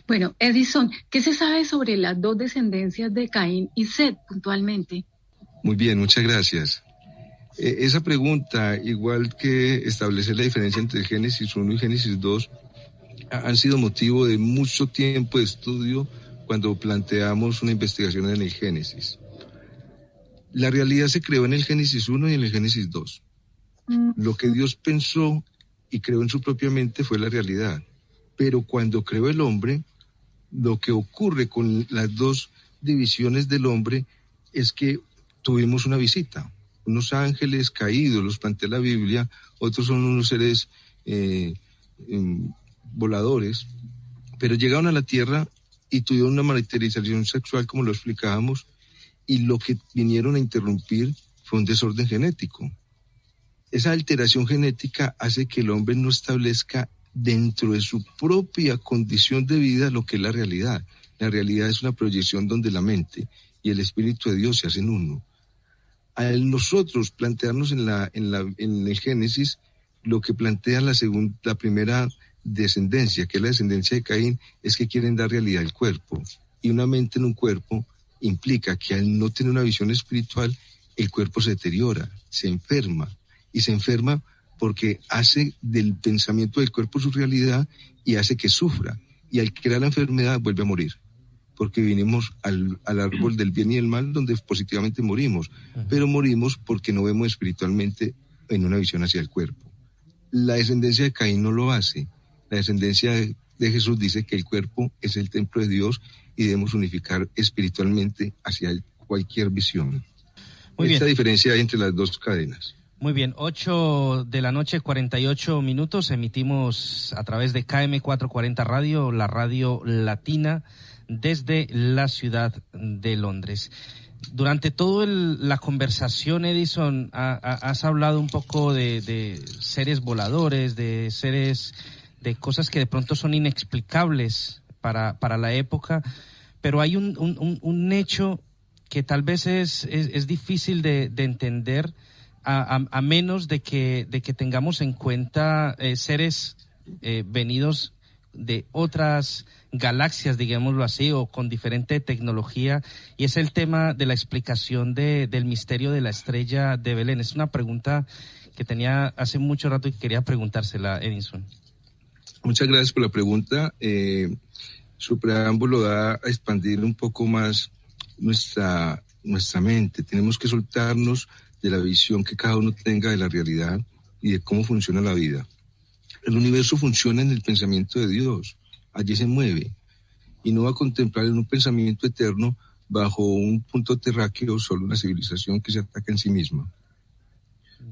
Bueno, Edison, ¿qué se sabe sobre las dos descendencias de Caín y Set puntualmente? Muy bien, muchas gracias. Esa pregunta, igual que establecer la diferencia entre Génesis 1 y Génesis 2, han sido motivo de mucho tiempo de estudio cuando planteamos una investigación en el Génesis. La realidad se creó en el Génesis 1 y en el Génesis 2. Lo que Dios pensó y creó en su propia mente fue la realidad. Pero cuando creó el hombre, lo que ocurre con las dos divisiones del hombre es que tuvimos una visita. Unos ángeles caídos, los plantea la Biblia, otros son unos seres voladores, pero llegaron a la tierra y tuvieron una materialización sexual, como lo explicábamos, y lo que vinieron a interrumpir fue un desorden genético. Esa alteración genética hace que el hombre no establezca dentro de su propia condición de vida lo que es la realidad. La realidad es una proyección donde la mente y el Espíritu de Dios se hacen uno. Al nosotros plantearnos en el Génesis, lo que plantea la primera descendencia, que es la descendencia de Caín, es que quieren dar realidad al cuerpo. Y una mente en un cuerpo implica que al no tener una visión espiritual, el cuerpo se deteriora, se enferma. Y se enferma porque hace del pensamiento del cuerpo su realidad y hace que sufra. Y al crear la enfermedad vuelve a morir. Porque vinimos al árbol del bien y el mal, donde positivamente morimos. Pero morimos porque no vemos espiritualmente en una visión hacia el cuerpo. La descendencia de Caín no lo hace. La descendencia de Jesús dice que el cuerpo es el templo de Dios y debemos unificar espiritualmente hacia cualquier visión. Esta diferencia hay entre las dos cadenas. Muy bien, 8 de la noche, 48 minutos, emitimos a través de KM 440 Radio, la radio latina, desde la ciudad de Londres. Durante toda la conversación, Edison, has hablado un poco de seres voladores, de seres, de cosas que de pronto son inexplicables para la época, pero hay un hecho que tal vez es difícil de entender, a menos de que tengamos en cuenta seres venidos de otras galaxias, digámoslo así, o con diferente tecnología, y es el tema de la explicación del misterio de la estrella de Belén. Es una pregunta que tenía hace mucho rato y quería preguntársela, Edison. Muchas gracias por la pregunta. Su preámbulo da a expandir un poco más nuestra mente. Tenemos que soltarnos de la visión que cada uno tenga de la realidad y de cómo funciona la vida. El universo funciona en el pensamiento de Dios, allí se mueve, y no va a contemplar en un pensamiento eterno bajo un punto terráqueo solo una civilización que se ataca en sí misma.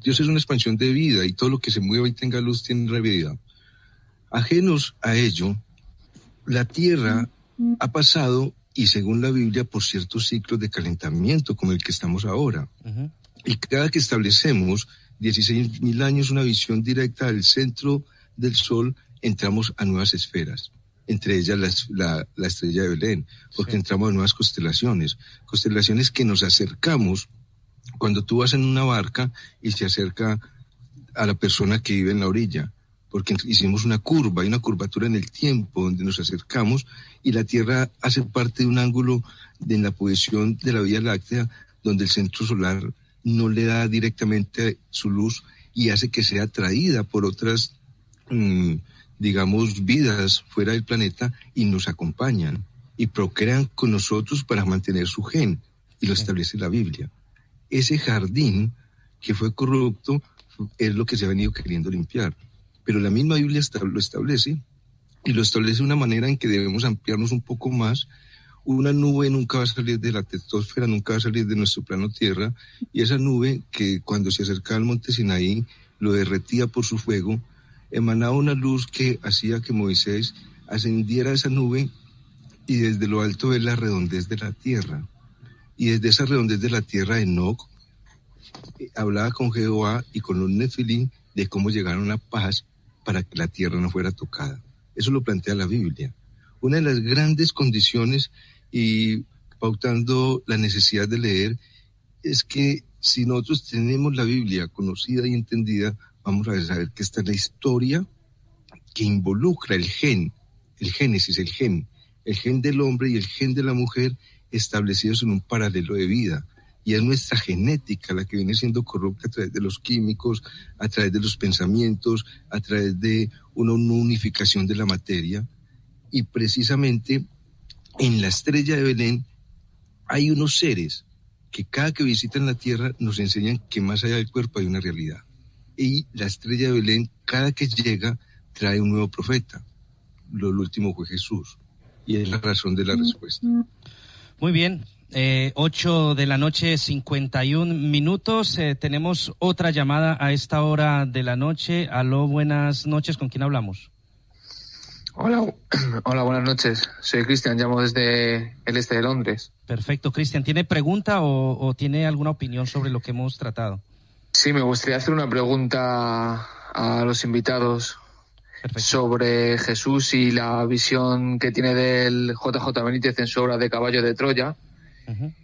Dios es una expansión de vida y todo lo que se mueva y tenga luz tiene vida. Ajenos a ello, la Tierra ha pasado, y según la Biblia, por ciertos ciclos de calentamiento como el que estamos ahora. Uh-huh. Y cada que establecemos 16.000 años una visión directa del centro del Sol, entramos a nuevas esferas, entre ellas la estrella de Belén, porque entramos a nuevas constelaciones que nos acercamos. Cuando tú vas en una barca y se acerca a la persona que vive en la orilla, porque hicimos una curva, hay una curvatura en el tiempo donde nos acercamos, y la Tierra hace parte de un ángulo en la posición de la Vía Láctea, donde el centro solar no le da directamente su luz y hace que sea atraída por otras, vidas fuera del planeta, y nos acompañan y procrean con nosotros para mantener su gen, y lo establece la Biblia. Ese jardín que fue corrupto es lo que se ha venido queriendo limpiar, pero la misma Biblia lo establece, y lo establece de una manera en que debemos ampliarnos un poco más. Una nube nunca va a salir de la tetosfera, nunca va a salir de nuestro plano Tierra, y esa nube, que cuando se acercaba al monte Sinaí lo derretía por su fuego, emanaba una luz que hacía que Moisés ascendiera a esa nube y desde lo alto ver la redondez de la tierra. Y desde esa redondez de la tierra, Enoc hablaba con Jehová y con los Nefilim de cómo llegaron a paz para que la tierra no fuera tocada. Eso lo plantea la Biblia. Una de las grandes condiciones, y pautando la necesidad de leer, es que si nosotros tenemos la Biblia conocida y entendida, vamos a saber que está la historia que involucra el gen, el génesis, el gen del hombre y el gen de la mujer establecidos en un paralelo de vida. Y es nuestra genética la que viene siendo corrupta a través de los químicos, a través de los pensamientos, a través de una no unificación de la materia. Y precisamente en la estrella de Belén hay unos seres que cada que visitan la tierra nos enseñan que más allá del cuerpo hay una realidad. Y la estrella de Belén, cada que llega, trae un nuevo profeta. Lo último fue Jesús. Y es la razón de la respuesta. Muy bien. 8 de la noche, 51 minutos. Tenemos otra llamada a esta hora de la noche. Aló, buenas noches. ¿Con quién hablamos? Hola, buenas noches. Soy Cristian, llamo desde el este de Londres. Perfecto, Cristian. ¿Tiene pregunta o tiene alguna opinión sobre lo que hemos tratado? Sí, me gustaría hacer una pregunta a los invitados. Perfecto. Sobre Jesús y la visión que tiene del JJ Benítez en su obra de Caballo de Troya. Uh-huh.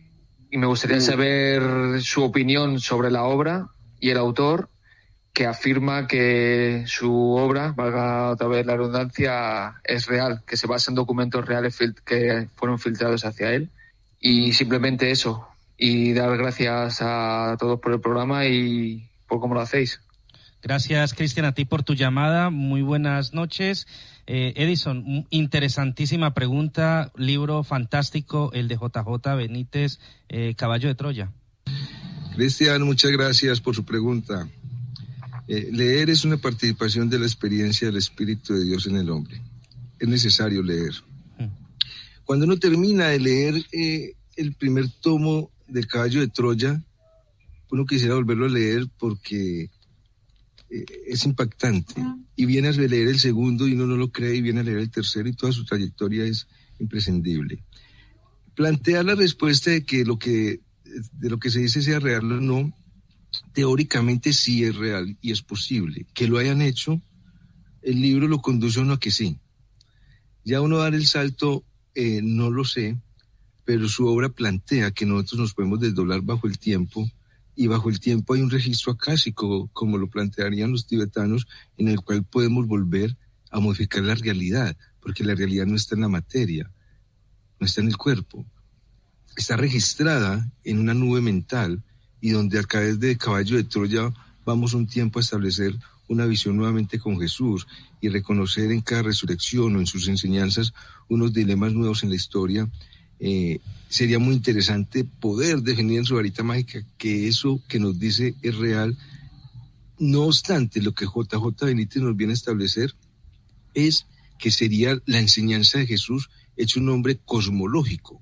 Y me gustaría saber su opinión sobre la obra y el autor, que afirma que su obra, valga otra vez la redundancia, es real, que se basa en documentos reales que fueron filtrados hacia él. Y simplemente eso, y dar gracias a todos por el programa y por cómo lo hacéis. Gracias, Cristian, a ti por tu llamada. Muy buenas noches. Edison, interesantísima pregunta, libro fantástico, el de JJ Benítez, Caballo de Troya. Cristian, muchas gracias por su pregunta. Leer es una participación de la experiencia del Espíritu de Dios en el hombre. Es necesario leer. Cuando uno termina de leer el primer tomo del Caballo de Troya, uno quisiera volverlo a leer porque es impactante. Y viene a leer el segundo y uno no lo cree, y viene a leer el tercero, y toda su trayectoria es imprescindible. Plantear la respuesta de que de lo que se dice sea real o no, teóricamente sí es real y es posible. Que lo hayan hecho, el libro lo conduce a uno a que sí. Ya uno dar el salto, no lo sé, pero su obra plantea que nosotros nos podemos desdoblar bajo el tiempo, y bajo el tiempo hay un registro acásico, como lo plantearían los tibetanos, en el cual podemos volver a modificar la realidad, porque la realidad no está en la materia, no está en el cuerpo, está registrada en una nube mental, y donde a través de Caballo de Troya vamos un tiempo a establecer una visión nuevamente con Jesús y reconocer en cada resurrección o en sus enseñanzas unos dilemas nuevos en la historia. Sería muy interesante poder definir en su varita mágica que eso que nos dice es real. No obstante, lo que JJ Benítez nos viene a establecer es que sería la enseñanza de Jesús hecho un hombre cosmológico.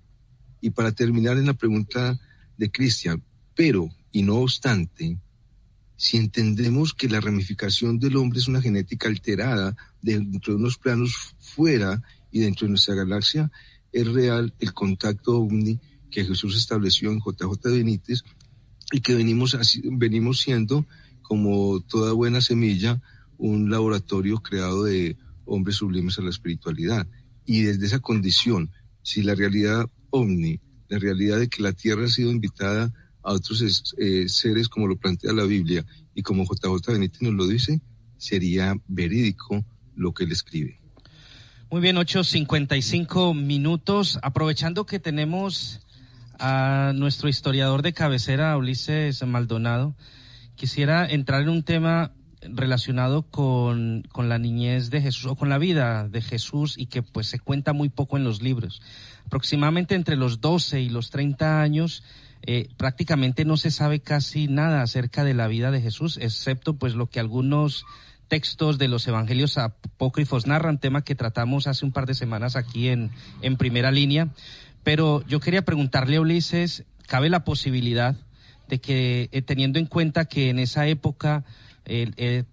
Y para terminar en la pregunta de Cristian, pero, y no obstante, si entendemos que la ramificación del hombre es una genética alterada dentro de unos planos fuera y dentro de nuestra galaxia, es real el contacto ovni que Jesús estableció en JJ Benítez y que venimos siendo, como toda buena semilla, un laboratorio creado de hombres sublimes a la espiritualidad. Y desde esa condición, si la realidad ovni, la realidad de que la Tierra ha sido invitada a otros seres como lo plantea la Biblia y como JJ Benítez nos lo dice, sería verídico lo que él escribe. Muy bien, 8:55 minutos. Aprovechando que tenemos a nuestro historiador de cabecera, Ulises Maldonado, quisiera entrar en un tema relacionado con la niñez de Jesús, o con la vida de Jesús, y que pues se cuenta muy poco en los libros. Aproximadamente entre los 12 y los 30 años, prácticamente no se sabe casi nada acerca de la vida de Jesús, excepto pues lo que algunos textos de los evangelios apócrifos narran, tema que tratamos hace un par de semanas aquí en Primera Línea. Pero yo quería preguntarle a Ulises, ¿cabe la posibilidad de que, teniendo en cuenta que en esa época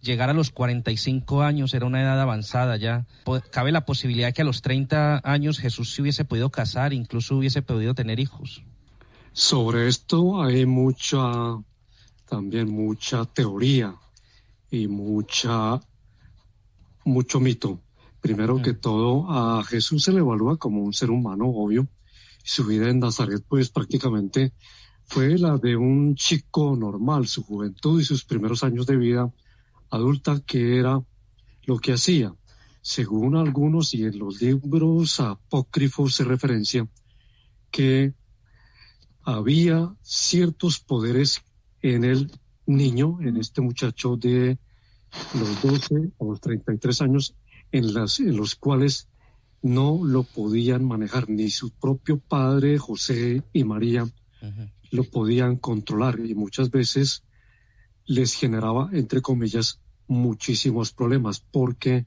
llegar a los 45 años era una edad avanzada ya, cabe la posibilidad de que a los 30 años Jesús se hubiese podido casar, incluso hubiese podido tener hijos? Sobre esto hay mucha teoría y mucho mito. Primero que todo, a Jesús se le evalúa como un ser humano, obvio, Su vida en Nazaret, pues prácticamente fue la de un chico normal, su juventud y sus primeros años de vida adulta, que era lo que hacía. Según algunos y en los libros apócrifos se referencia que había ciertos poderes en el niño, en este muchacho de los 12 a los 33 años, en los cuales no lo podían manejar, ni su propio padre, José y María, lo podían controlar, y muchas veces les generaba, entre comillas, muchísimos problemas, porque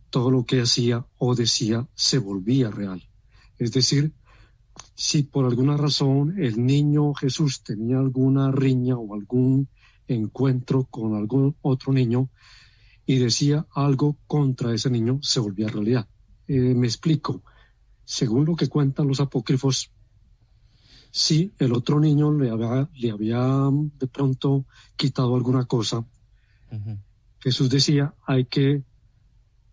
todo lo que hacía o decía se volvía real. Es decir, si por alguna razón el niño Jesús tenía alguna riña o algún encuentro con algún otro niño y decía algo contra ese niño, se volvía realidad. Me explico. Según lo que cuentan los apócrifos, si el otro niño le había de pronto quitado alguna cosa, Jesús decía, hay que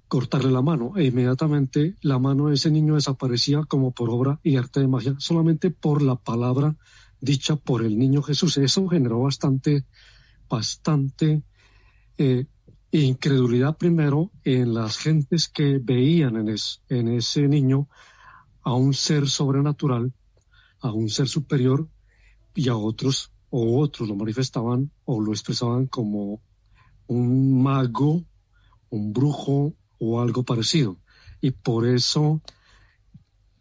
cortarle la mano, e inmediatamente la mano de ese niño desaparecía como por obra y arte de magia, solamente por la palabra dicha por el niño Jesús. Eso generó bastante incredulidad primero en las gentes que veían en ese niño a un ser sobrenatural, a un ser superior, y a otros lo manifestaban o lo expresaban como un mago, un brujo o algo parecido. Y por eso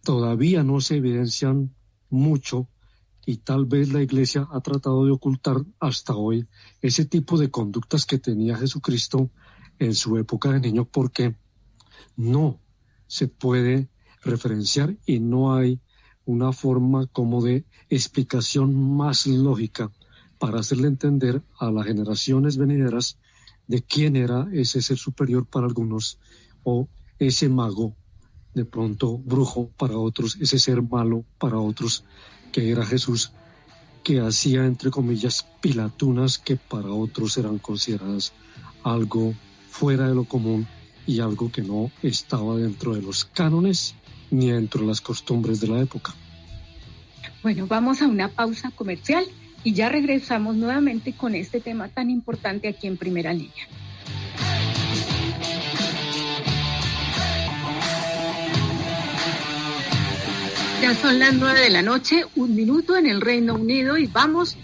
todavía no se evidencian mucho, y tal vez la Iglesia ha tratado de ocultar hasta hoy ese tipo de conductas que tenía Jesucristo en su época de niño, porque no se puede referenciar y no hay una forma como de explicación más lógica para hacerle entender a las generaciones venideras de quién era ese ser superior para algunos, o ese mago, de pronto brujo para otros, ese ser malo para otros, que era Jesús, que hacía, entre comillas, pilatunas que para otros eran consideradas algo fuera de lo común y algo que no estaba dentro de los cánones ni dentro de las costumbres de la época. Bueno, vamos a una pausa comercial y ya regresamos nuevamente con este tema tan importante aquí en Primera Línea. Ya son las 9 de la noche, 1 minuto en el Reino Unido, y vamos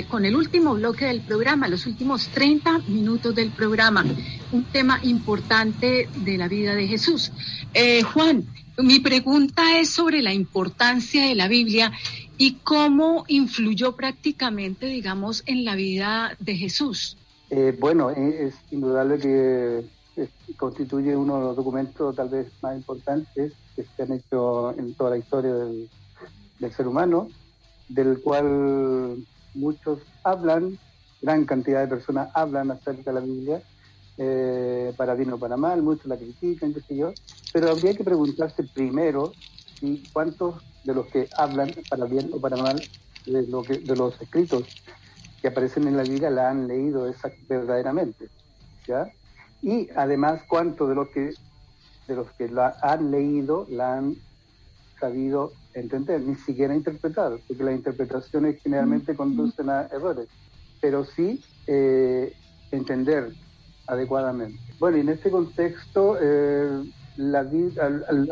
con el último bloque del programa, los últimos 30 minutos del programa, un tema importante de la vida de Jesús. Juan, mi pregunta es sobre la importancia de la Biblia y cómo influyó prácticamente, digamos, en la vida de Jesús. Bueno, es indudable que constituye uno de los documentos tal vez más importantes que se han hecho en toda la historia del ser humano, del cual muchos hablan, gran cantidad de personas hablan acerca de la Biblia, para bien o para mal, muchos la critican, qué sé yo, pero habría que preguntarse primero si cuántos de los que hablan para bien o para mal de los escritos que aparecen en la Biblia la han leído verdaderamente, ¿ya? Y además cuántos de los que la han leído la han sabido entender, ni siquiera interpretar, porque las interpretaciones generalmente conducen a errores, pero sí entender adecuadamente. Bueno, y en este contexto, la Biblia,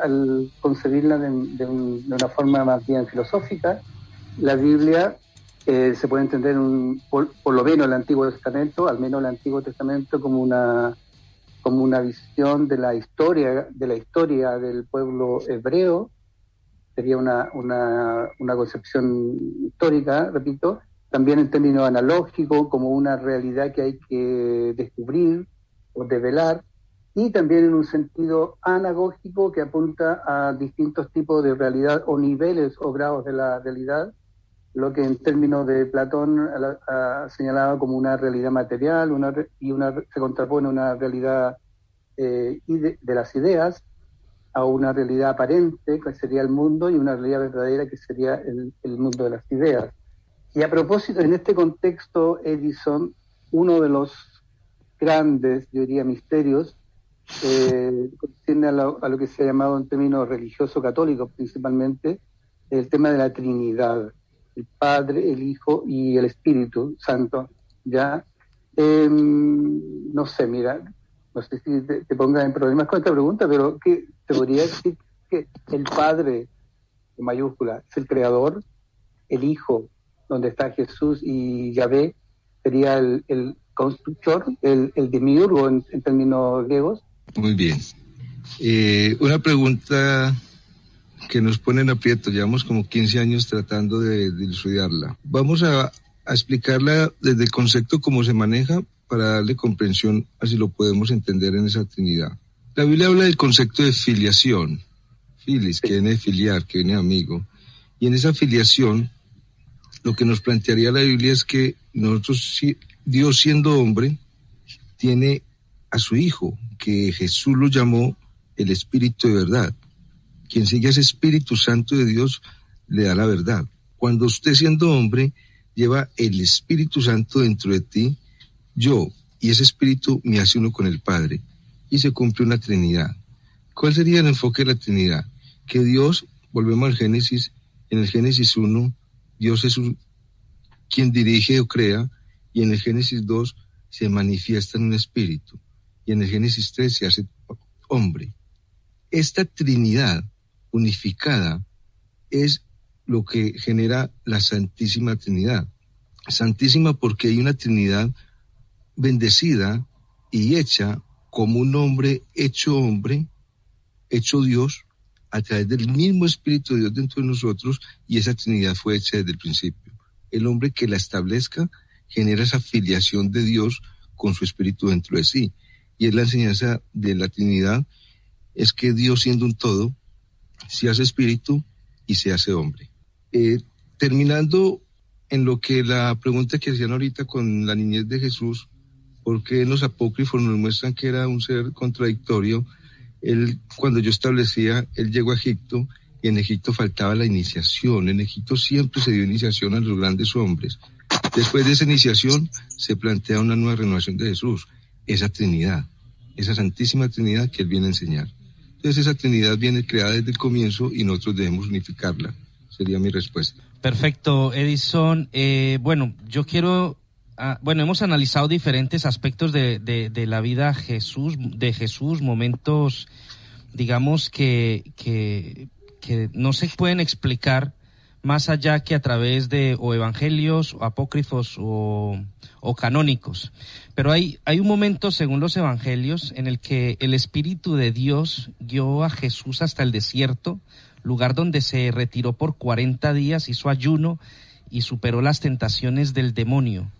al concebirla de una forma más bien filosófica, la Biblia se puede entender por lo menos el Antiguo Testamento, al menos el Antiguo Testamento, como una visión de la historia del pueblo hebreo. Sería una concepción histórica, repito, también en términos analógicos, como una realidad que hay que descubrir o develar, y también en un sentido anagógico que apunta a distintos tipos de realidad o niveles o grados de la realidad, lo que en términos de Platón ha señalado como una realidad material, se contrapone a una realidad de las ideas, a una realidad aparente, que sería el mundo, y una realidad verdadera, que sería el mundo de las ideas. Y a propósito, en este contexto, Edison, uno de los grandes, yo diría, misterios, concierne a lo que se ha llamado en términos religioso-católicos principalmente, el tema de la Trinidad, el Padre, el Hijo y el Espíritu Santo, ¿ya? No sé, mira, no sé si te pongas en problemas con esta pregunta, pero que te podría decir que el Padre, en mayúscula, es el Creador, el Hijo, donde está Jesús, y Yahvé sería el constructor, el demiurgo en términos griegos. Muy bien. Una pregunta que nos pone en aprieto, llevamos como 15 años tratando de estudiarla. Vamos a explicarla desde el concepto como se maneja para darle comprensión, así lo podemos entender en esa Trinidad. La Biblia habla del concepto de filiación, filis, que viene de filiar, que viene de amigo, y en esa filiación lo que nos plantearía la Biblia es que nosotros, Dios siendo hombre, tiene a su Hijo, que Jesús lo llamó el Espíritu de verdad. Quien sigue ese Espíritu Santo de Dios le da la verdad. Cuando usted siendo hombre lleva el Espíritu Santo dentro de ti, yo y ese Espíritu me hace uno con el Padre y se cumple una Trinidad. ¿Cuál sería el enfoque de la Trinidad? Que Dios, volvemos al Génesis, en el Génesis 1, Dios es quien dirige o crea, y en el Génesis 2 se manifiesta en un espíritu, y en el Génesis 3 se hace hombre. Esta Trinidad unificada es lo que genera la Santísima Trinidad. Santísima porque hay una Trinidad bendecida y hecha como un hombre, hecho Dios, a través del mismo Espíritu de Dios dentro de nosotros, y esa Trinidad fue hecha desde el principio. El hombre que la establezca genera esa filiación de Dios con su Espíritu dentro de sí. Y es la enseñanza de la Trinidad, es que Dios siendo un todo, se hace Espíritu y se hace hombre. Terminando en lo que la pregunta que hacían ahorita con la niñez de Jesús, porque en los apócrifos nos muestran que era un ser contradictorio. Él, cuando yo establecía, él llegó a Egipto, y en Egipto faltaba la iniciación. En Egipto siempre se dio iniciación a los grandes hombres. Después de esa iniciación se plantea una nueva renovación de Jesús, esa Trinidad, esa Santísima Trinidad que él viene a enseñar. Entonces esa Trinidad viene creada desde el comienzo y nosotros debemos unificarla. Sería mi respuesta. Perfecto, Edison. Yo quiero... hemos analizado diferentes aspectos de la vida de Jesús, momentos, digamos, que no se pueden explicar más allá que a través de o evangelios, o apócrifos, o canónicos. Pero hay un momento, según los evangelios, en el que el Espíritu de Dios guió a Jesús hasta el desierto, lugar donde se retiró por 40 días, hizo ayuno y superó las tentaciones del demonio.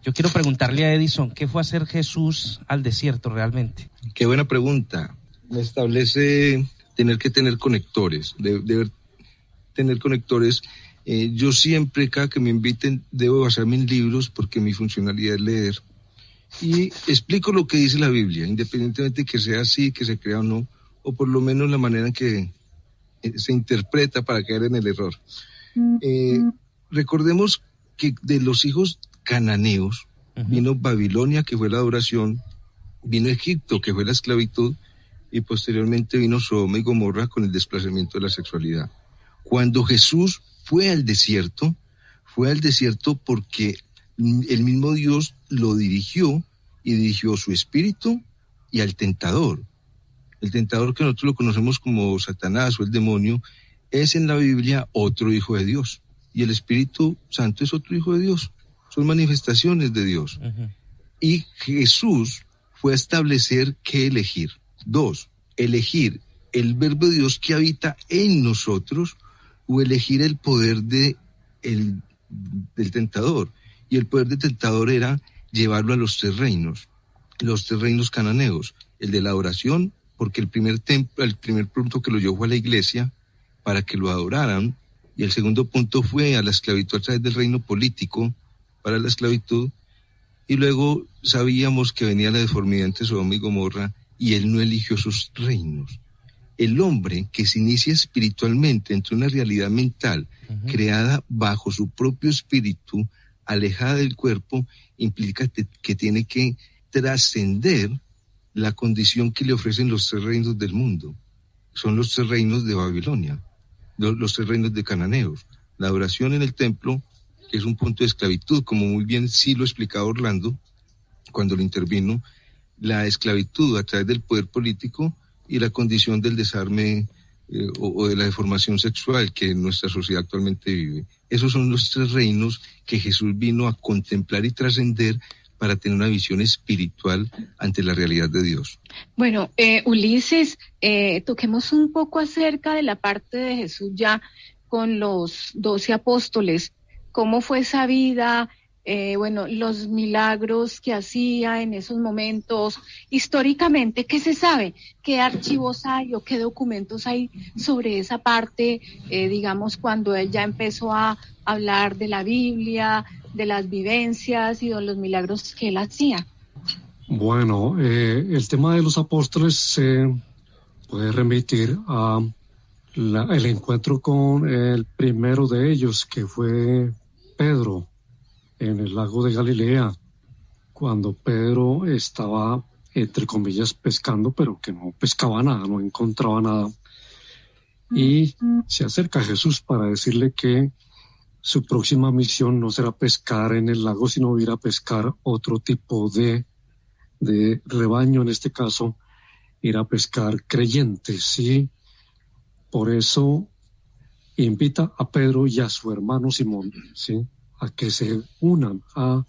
Yo quiero preguntarle a Edison, ¿qué fue hacer Jesús al desierto realmente? Qué buena pregunta. Me establece tener que tener conectores, deber tener conectores. Yo siempre, cada que me inviten, debo basarme en libros porque mi funcionalidad es leer. Y explico lo que dice la Biblia, independientemente de que sea así, que se crea o no, o por lo menos la manera en que se interpreta para caer en el error. Recordemos que de los hijos cananeos, vino Babilonia, que fue la adoración, vino Egipto, que fue la esclavitud, y posteriormente vino Sodoma y Gomorra con el desplazamiento de la sexualidad. Cuando Jesús fue al desierto porque el mismo Dios lo dirigió, y dirigió su espíritu y al tentador. El tentador, que nosotros lo conocemos como Satanás o el demonio, es en la Biblia otro hijo de Dios, y el Espíritu Santo es otro hijo de Dios. Son manifestaciones de Dios. Y Jesús fue a establecer qué elegir. 2, elegir el verbo de Dios que habita en nosotros, o elegir el poder del tentador. Y el poder del tentador era llevarlo a los 3 reinos cananeos. El de la adoración, porque el primer punto que lo llevó fue a la iglesia para que lo adoraran. Y el segundo punto fue a la esclavitud a través del reino político, para la esclavitud, y luego sabíamos que venía la deformidad entre Sodoma y Gomorra, y él no eligió sus reinos. El hombre que se inicia espiritualmente entre una realidad mental creada bajo su propio espíritu, alejada del cuerpo, implica que tiene que trascender la condición que le ofrecen los 3 reinos del mundo. Son los 3 reinos de Babilonia. los 3 reinos de cananeos. La adoración en el templo, que es un punto de esclavitud, como muy bien sí lo explicaba Orlando cuando lo intervino, la esclavitud a través del poder político y la condición del desarme o de la deformación sexual que nuestra sociedad actualmente vive. Esos son los 3 reinos que Jesús vino a contemplar y trascender para tener una visión espiritual ante la realidad de Dios. Bueno, Ulises, toquemos un poco acerca de la parte de Jesús ya con los 12 apóstoles. ¿Cómo fue esa vida? Los milagros que hacía en esos momentos. Históricamente, ¿qué se sabe? ¿Qué archivos hay o qué documentos hay sobre esa parte, digamos, cuando él ya empezó a hablar de la Biblia, de las vivencias y de los milagros que él hacía? Bueno, el tema de los apóstoles se puede remitir a el encuentro con el primero de ellos, que fue Pedro, en el lago de Galilea, cuando Pedro estaba, entre comillas, pescando, pero que no pescaba nada, no encontraba nada. Y se acerca a Jesús para decirle que su próxima misión no será pescar en el lago, sino ir a pescar otro tipo de rebaño, en este caso, ir a pescar creyentes, ¿sí? Por eso invita a Pedro y a su hermano Simón, ¿sí?, a que se unan a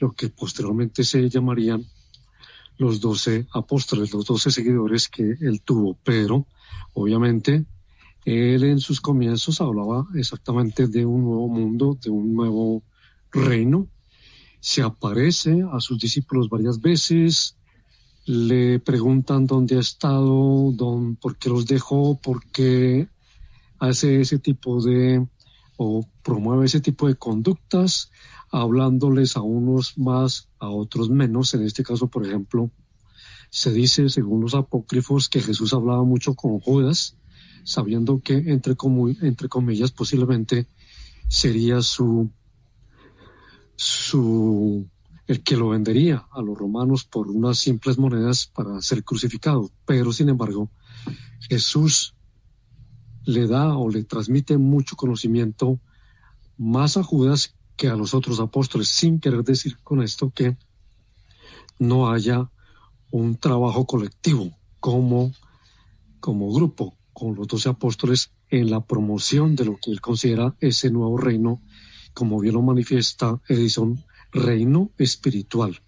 lo que posteriormente se llamarían los 12 apóstoles, los 12 seguidores que él tuvo. Pero, obviamente, él en sus comienzos hablaba exactamente de un nuevo mundo, de un nuevo reino. Se aparece a sus discípulos varias veces, le preguntan dónde ha estado, por qué los dejó, por qué hace ese tipo de, o promueve ese tipo de conductas, hablándoles a unos más, a otros menos. En este caso, por ejemplo, se dice, según los apócrifos, que Jesús hablaba mucho con Judas, sabiendo que, entre comillas, posiblemente sería el que lo vendería a los romanos por unas simples monedas para ser crucificado. Pero, sin embargo, Jesús le da o le transmite mucho conocimiento más a Judas que a los otros apóstoles, sin querer decir con esto que no haya un trabajo colectivo como grupo con los 12 apóstoles en la promoción de lo que él considera ese nuevo reino, como bien lo manifiesta Edison, reino espiritual,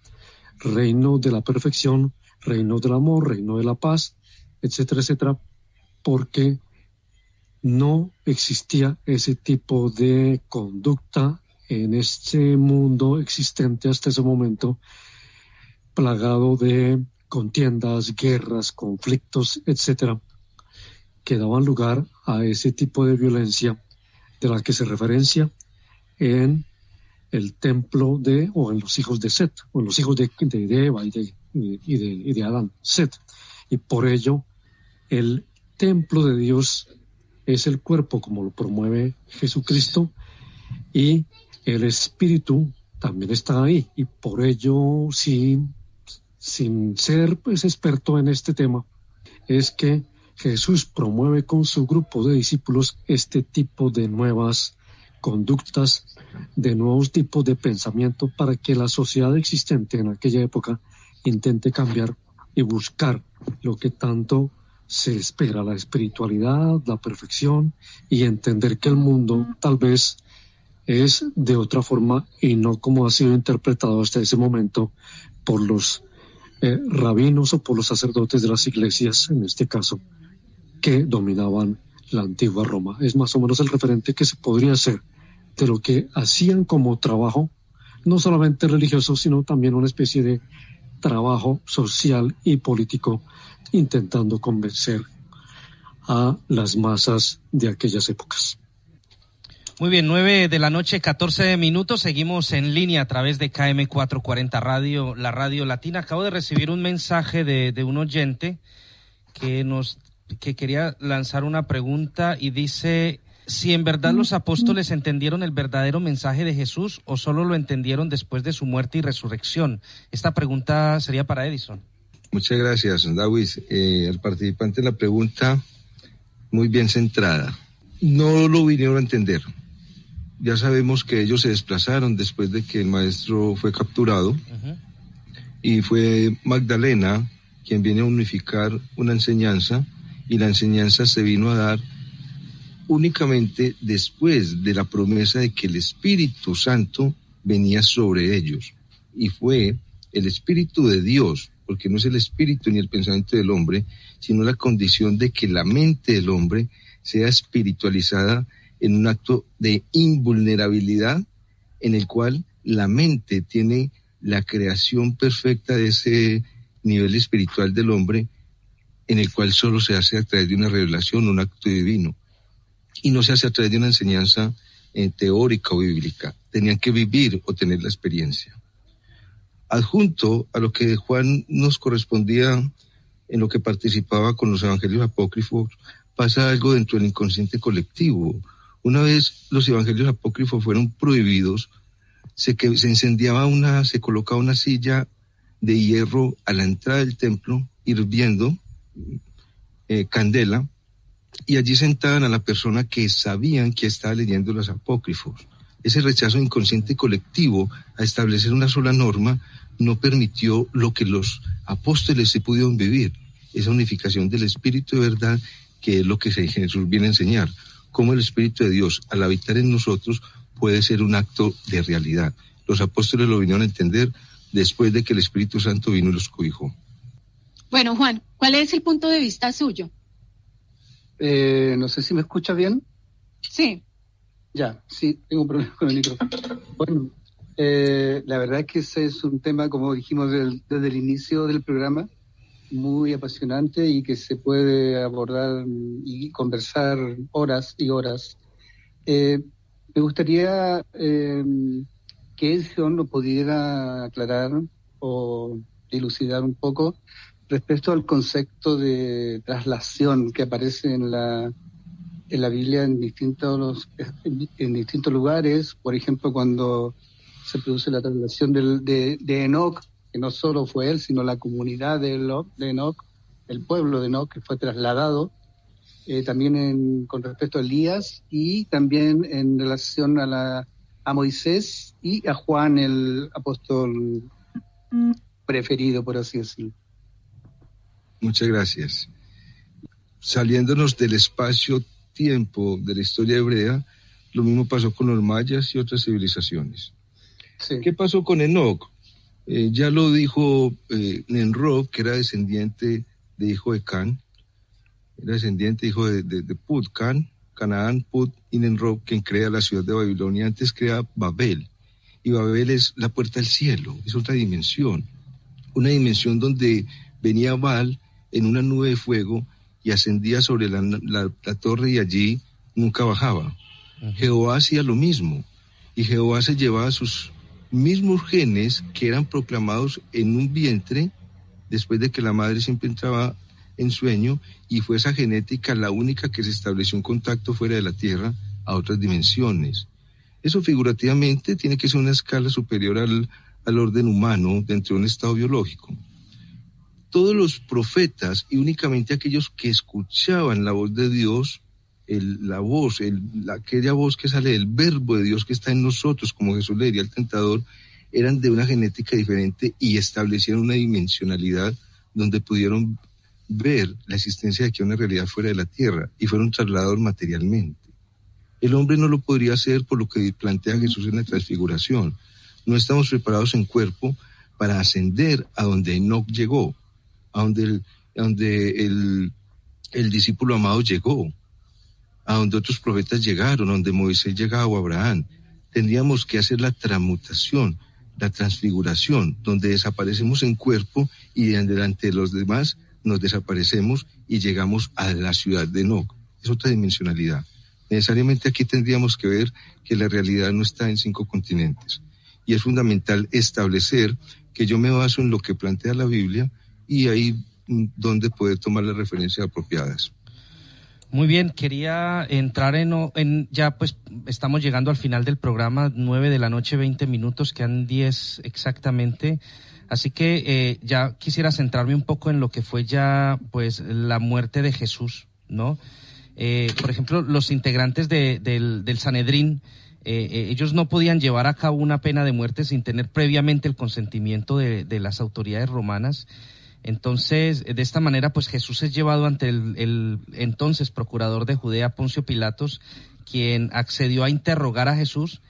reino de la perfección, reino del amor, reino de la paz, etcétera, etcétera, porque no existía ese tipo de conducta en este mundo existente hasta ese momento, plagado de contiendas, guerras, conflictos, etcétera, que daban lugar a ese tipo de violencia de la que se referencia en el templo o en los hijos de Set, o en los hijos de Eva y de Adán, Set. Y por ello, el templo de Dios es el cuerpo, como lo promueve Jesucristo, y el espíritu también está ahí. Y por ello, sin ser pues experto en este tema, es que Jesús promueve con su grupo de discípulos este tipo de nuevas conductas, de nuevos tipos de pensamiento, para que la sociedad existente en aquella época intente cambiar y buscar lo que tanto se espera, la espiritualidad, la perfección, y entender que el mundo tal vez es de otra forma y no como ha sido interpretado hasta ese momento por los rabinos o por los sacerdotes de las iglesias, en este caso, que dominaban la antigua Roma. Es más o menos el referente que se podría hacer de lo que hacían como trabajo, no solamente religioso, sino también una especie de trabajo social y político, intentando convencer a las masas de aquellas épocas. Muy bien, 9:14 p.m. Seguimos en línea a través de KM 440 Radio, la radio latina. Acabo de recibir un mensaje de un oyente que quería lanzar una pregunta y dice: si en verdad los apóstoles entendieron el verdadero mensaje de Jesús o solo lo entendieron después de su muerte y resurrección. Esta pregunta sería para Edison. Muchas gracias, David. El participante de la pregunta muy bien centrada. no lo vinieron a entender. Ya sabemos que ellos se desplazaron después de que el maestro fue capturado, y fue Magdalena quien viene a unificar una enseñanza, y la enseñanza se vino a dar únicamente después de la promesa de que el Espíritu Santo venía sobre ellos. Y fue el Espíritu de Dios, porque no es el espíritu ni el pensamiento del hombre, sino la condición de que la mente del hombre sea espiritualizada en un acto de invulnerabilidad, en el cual la mente tiene la creación perfecta de ese nivel espiritual del hombre, en el cual solo se hace a través de una revelación, un acto divino, y no se hace a través de una enseñanza teórica o bíblica. Tenían que vivir o tener la experiencia. Adjunto a lo que Juan nos correspondía en lo que participaba con los evangelios apócrifos, pasa algo dentro del inconsciente colectivo. Una vez los evangelios apócrifos fueron prohibidos, se colocaba una silla de hierro a la entrada del templo, hirviendo candela, y allí sentaban a la persona que sabían que estaba leyendo los apócrifos. Ese rechazo inconsciente colectivo a establecer una sola norma no permitió lo que los apóstoles se pudieron vivir, esa unificación del Espíritu de verdad, que es lo que Jesús viene a enseñar, cómo el Espíritu de Dios, al habitar en nosotros, puede ser un acto de realidad. Los apóstoles lo vinieron a entender después de que el Espíritu Santo vino y los cobijó. Bueno, Juan, ¿cuál es el punto de vista suyo? No sé si me escucha bien. Sí. Ya, sí, tengo un problema con el micrófono. Bueno, la verdad es que ese es un tema, como dijimos desde el inicio del programa, muy apasionante y que se puede abordar y conversar horas y horas. Me gustaría que Edson lo pudiera aclarar o dilucidar un poco respecto al concepto de traslación que aparece en la Biblia en distintos lugares. Por ejemplo, cuando se produce la traslación de Enoc, que no solo fue él, sino la comunidad de Enoc, el pueblo de Enoc, que fue trasladado, también con respecto a Elías, y también en relación a Moisés y a Juan, el apóstol preferido, por así decirlo. Muchas gracias. Saliéndonos del espacio-tiempo de la historia hebrea, lo mismo pasó con los mayas y otras civilizaciones. Sí. ¿Qué pasó con Enoc? Ya lo dijo Nenrod, que era descendiente de hijo de Can, era descendiente hijo de Put, Canaán, Put y Nenrod, quien crea la ciudad de Babilonia. Antes crea Babel, y Babel es la puerta al cielo, es otra dimensión, una dimensión donde venía Baal en una nube de fuego y ascendía sobre la torre, y allí nunca bajaba. Jehová hacía lo mismo, y Jehová se llevaba sus mismos genes que eran proclamados en un vientre después de que la madre siempre entraba en sueño, y fue esa genética la única que se estableció un contacto fuera de la tierra a otras dimensiones. Eso figurativamente tiene que ser una escala superior al orden humano dentro de un estado biológico. Todos los profetas, y únicamente aquellos que escuchaban la voz de Dios, aquella voz que sale del verbo de Dios que está en nosotros, como Jesús le diría al tentador, eran de una genética diferente y establecieron una dimensionalidad donde pudieron ver la existencia de aquí una realidad fuera de la tierra, y fueron trasladados materialmente. El hombre no lo podría hacer, por lo que plantea Jesús en la transfiguración. No estamos preparados en cuerpo para ascender a donde Enoc llegó, a donde el discípulo amado llegó, a donde otros profetas llegaron, a donde Moisés llegaba o Abraham. Tendríamos que hacer la transmutación, la transfiguración, donde desaparecemos en cuerpo y delante de los demás nos desaparecemos y llegamos a la ciudad de Enoc. Es otra dimensionalidad. Necesariamente aquí tendríamos que ver que la realidad no está en 5 continentes. Y es fundamental establecer que yo me baso en lo que plantea la Biblia, y ahí donde poder tomar las referencias apropiadas. Muy bien, quería entrar ya pues estamos llegando al final del programa, 9 de la noche, 20 minutos, quedan 10 exactamente, así que ya quisiera centrarme un poco en lo que fue ya pues la muerte de Jesús, ¿no? por ejemplo, los integrantes del Sanedrín, ellos no podían llevar a cabo una pena de muerte sin tener previamente el consentimiento de las autoridades romanas. Entonces, de esta manera, pues Jesús es llevado ante el entonces procurador de Judea, Poncio Pilatos, quien accedió a interrogar a Jesús.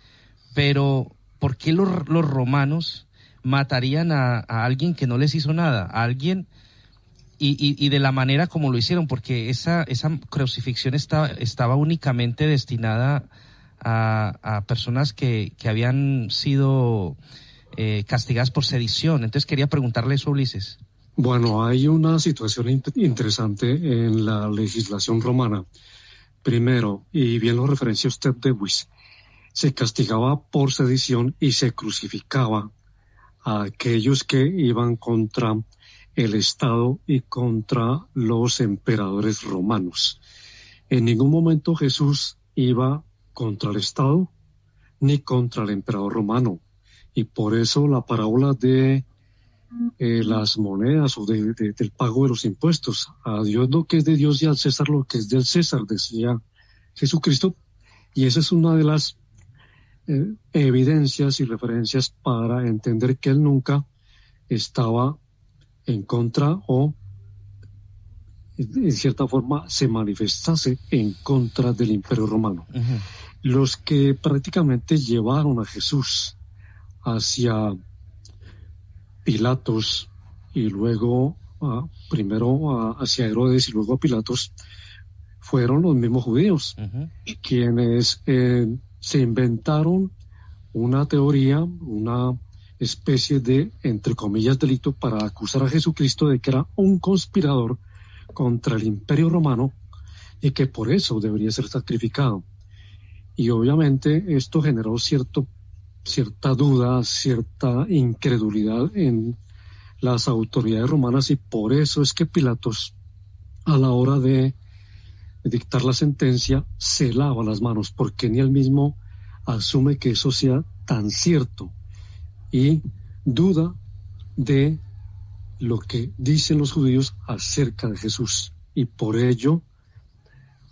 Pero, ¿por qué los romanos matarían a alguien que no les hizo nada? A alguien, y de la manera como lo hicieron, porque esa crucifixión estaba únicamente destinada a personas que habían sido castigadas por sedición. Entonces quería preguntarle eso a Ulises. Bueno, hay una situación interesante en la legislación romana. Primero, y bien lo referencia usted, Dewis, se castigaba por sedición y se crucificaba a aquellos que iban contra el Estado y contra los emperadores romanos. En ningún momento Jesús iba contra el Estado ni contra el emperador romano. Y por eso la parábola de las monedas o del pago de los impuestos. A Dios lo que es de Dios y al César lo que es del César, decía Jesucristo. Y esa es una de las evidencias y referencias para entender que él nunca estaba en contra o en cierta forma se manifestase en contra del Imperio Romano. Uh-huh. Los que prácticamente llevaron a Jesús hacia Pilatos y luego primero hacia Herodes y luego a Pilatos fueron los mismos judíos, uh-huh, quienes se inventaron una teoría, una especie de, entre comillas, delito para acusar a Jesucristo de que era un conspirador contra el Imperio Romano y que por eso debería ser sacrificado. Y obviamente esto generó cierta duda, cierta incredulidad en las autoridades romanas y por eso es que Pilatos, a la hora de dictar la sentencia, se lava las manos, porque ni él mismo asume que eso sea tan cierto y duda de lo que dicen los judíos acerca de Jesús y por ello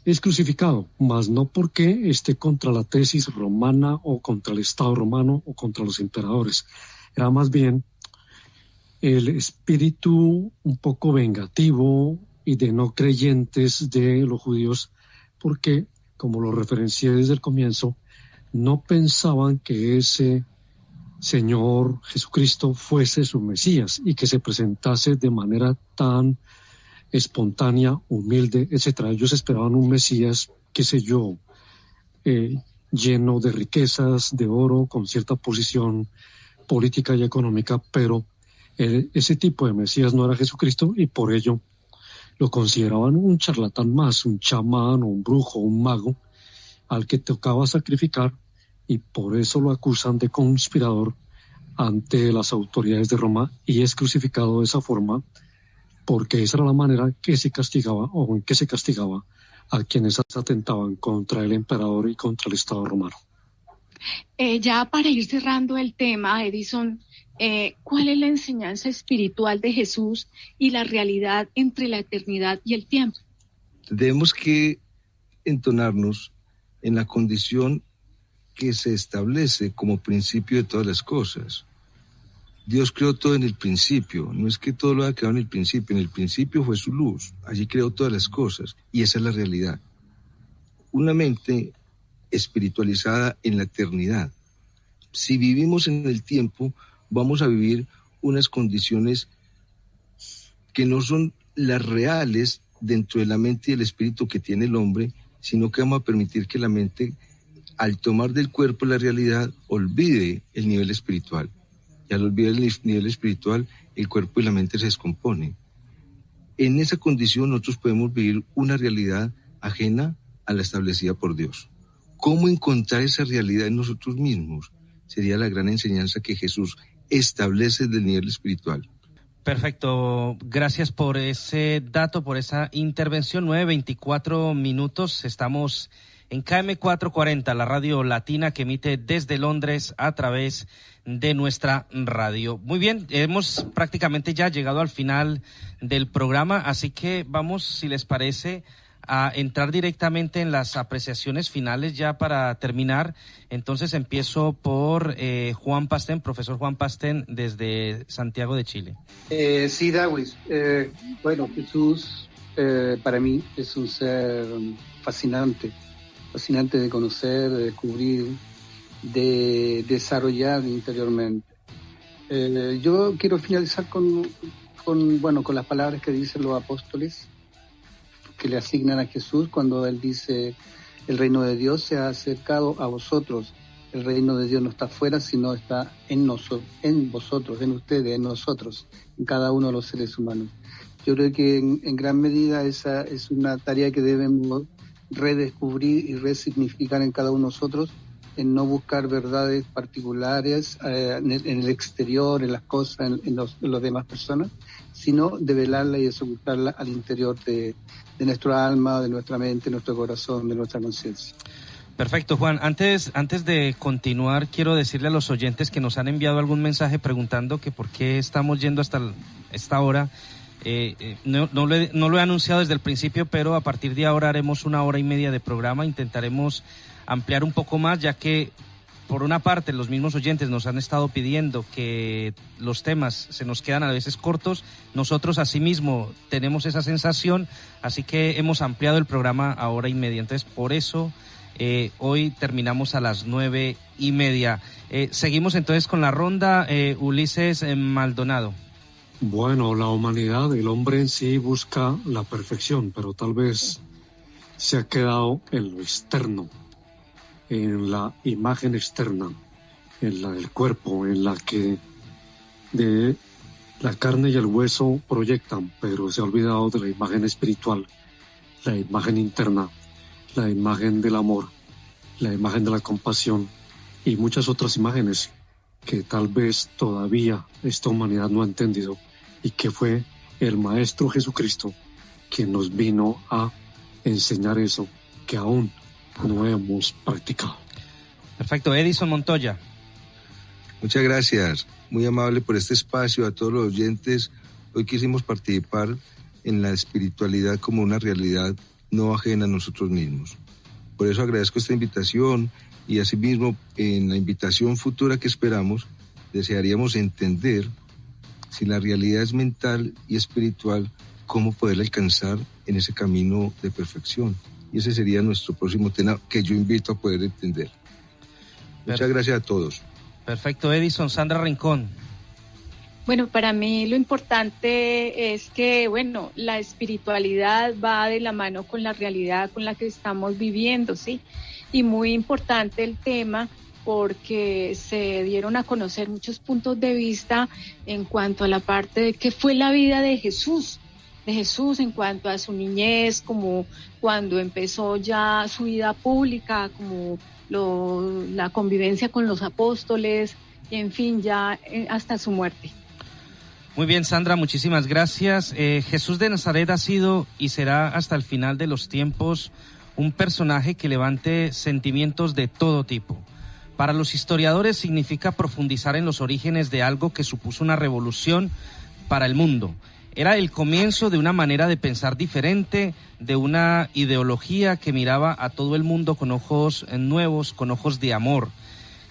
es crucificado, mas no porque esté contra la tesis romana o contra el Estado romano o contra los emperadores. Era más bien el espíritu un poco vengativo y de no creyentes de los judíos, porque, como lo referencié desde el comienzo, no pensaban que ese Señor Jesucristo fuese su Mesías y que se presentase de manera tan espontánea, humilde, etcétera. Ellos esperaban un Mesías, qué sé yo, lleno de riquezas, de oro, con cierta posición política y económica, pero ese tipo de Mesías no era Jesucristo y por ello lo consideraban un charlatán más, un chamán o un brujo, un mago, al que tocaba sacrificar y por eso lo acusan de conspirador ante las autoridades de Roma y es crucificado de esa forma porque esa era la manera que se castigaba o en que se castigaba a quienes atentaban contra el emperador y contra el Estado romano. Ya para ir cerrando el tema, Edison, ¿cuál es la enseñanza espiritual de Jesús y la realidad entre la eternidad y el tiempo? Tenemos que entonarnos en la condición que se establece como principio de todas las cosas. Dios creó todo en el principio, no es que todo lo haya creado en el principio fue su luz, allí creó todas las cosas y esa es la realidad. Una mente espiritualizada en la eternidad. Si vivimos en el tiempo, vamos a vivir unas condiciones que no son las reales dentro de la mente y el espíritu que tiene el hombre, sino que vamos a permitir que la mente, al tomar del cuerpo la realidad, olvide el nivel espiritual. Y al olvidar el nivel espiritual, el cuerpo y la mente se descomponen. En esa condición nosotros podemos vivir una realidad ajena a la establecida por Dios. ¿Cómo encontrar esa realidad en nosotros mismos? Sería la gran enseñanza que Jesús establece del nivel espiritual. Perfecto, gracias por ese dato, por esa intervención. 9:24 minutos, estamos en KM 440, la radio latina que emite desde Londres a través de nuestra radio. Muy bien, hemos prácticamente ya llegado al final del programa, así que vamos, si les parece, a entrar directamente en las apreciaciones finales ya para terminar. Entonces empiezo por Juan Pastén, profesor Juan Pastén, desde Santiago de Chile. Sí, Dawis. Bueno, Jesús para mí es un ser fascinante de conocer, de descubrir, de desarrollar interiormente. Yo quiero finalizar con las palabras que dicen los apóstoles, que le asignan a Jesús cuando él dice: el reino de Dios se ha acercado a vosotros. El reino de Dios no está afuera, sino está en nosotros, en vosotros, en ustedes, en nosotros, en cada uno de los seres humanos. Yo creo que en gran medida esa es una tarea que debemos redescubrir y resignificar en cada uno de nosotros, en no buscar verdades particulares en el exterior, en las cosas, en los demás personas, sino develarla y desocultarla al interior de nuestra alma, de nuestra mente, de nuestro corazón, de nuestra conciencia. Perfecto, Juan. Antes de continuar, quiero decirle a los oyentes que nos han enviado algún mensaje preguntando que por qué estamos yendo hasta esta hora. No lo he anunciado desde el principio, pero a partir de ahora haremos 1 hora y media de programa. Intentaremos ampliar un poco más, ya que por una parte los mismos oyentes nos han estado pidiendo que los temas se nos quedan a veces cortos. Nosotros asimismo tenemos esa sensación, así que hemos ampliado el programa a 1 hora y media. Entonces por eso hoy terminamos a las 9:30. Seguimos entonces con la ronda. Ulises Maldonado. Bueno, la humanidad, el hombre en sí busca la perfección, pero tal vez se ha quedado en lo externo, en la imagen externa, en la del cuerpo, en la que de la carne y el hueso proyectan, pero se ha olvidado de la imagen espiritual, la imagen interna, la imagen del amor, la imagen de la compasión y muchas otras imágenes que tal vez todavía esta humanidad no ha entendido, y que fue el Maestro Jesucristo quien nos vino a enseñar eso que aún no hemos practicado. Perfecto. Edison Montoya. Muchas gracias, muy amable por este espacio. A todos los oyentes, hoy quisimos participar en la espiritualidad como una realidad no ajena a nosotros mismos. Por eso agradezco esta invitación, y asimismo en la invitación futura que esperamos desearíamos entender si la realidad es mental y espiritual, cómo poderla alcanzar en ese camino de perfección. Y ese sería nuestro próximo tema que yo invito a poder entender. Muchas gracias a todos. Perfecto, Edison. Sandra Rincón. Bueno, para mí lo importante es que, la espiritualidad va de la mano con la realidad con la que estamos viviendo, ¿sí? Y muy importante el tema, porque se dieron a conocer muchos puntos de vista en cuanto a la parte de qué fue la vida de Jesús en cuanto a su niñez, como cuando empezó ya su vida pública, como la convivencia con los apóstoles, y en fin, ya hasta su muerte. Muy bien, Sandra, muchísimas gracias. Jesús de Nazaret ha sido y será hasta el final de los tiempos un personaje que levante sentimientos de todo tipo. Para los historiadores significa profundizar en los orígenes de algo que supuso una revolución para el mundo. Era el comienzo de una manera de pensar diferente, de una ideología que miraba a todo el mundo con ojos nuevos, con ojos de amor.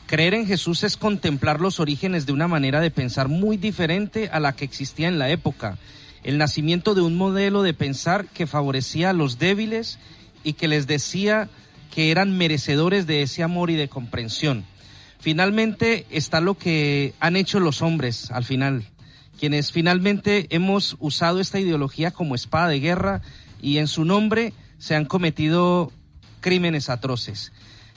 Creer en Jesús es contemplar los orígenes de una manera de pensar muy diferente a la que existía en la época. El nacimiento de un modelo de pensar que favorecía a los débiles y que les decía que eran merecedores de ese amor y de comprensión. Finalmente está lo que han hecho los hombres al final, quienes finalmente hemos usado esta ideología como espada de guerra, y en su nombre se han cometido crímenes atroces.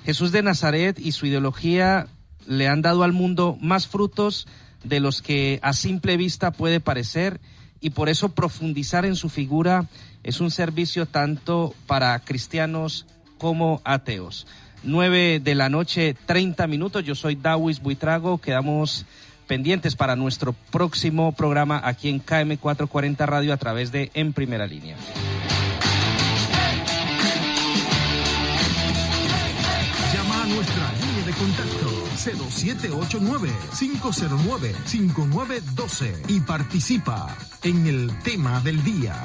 Jesús de Nazaret y su ideología le han dado al mundo más frutos de los que a simple vista puede parecer, y por eso profundizar en su figura es un servicio tanto para cristianos como ateos. 9:30 p.m. Yo soy Dawis Buitrago. Quedamos pendientes para nuestro próximo programa aquí en KM 440 Radio a través de En Primera Línea. Llama a nuestra línea de contacto 0789-509-5912 y participa en el tema del día.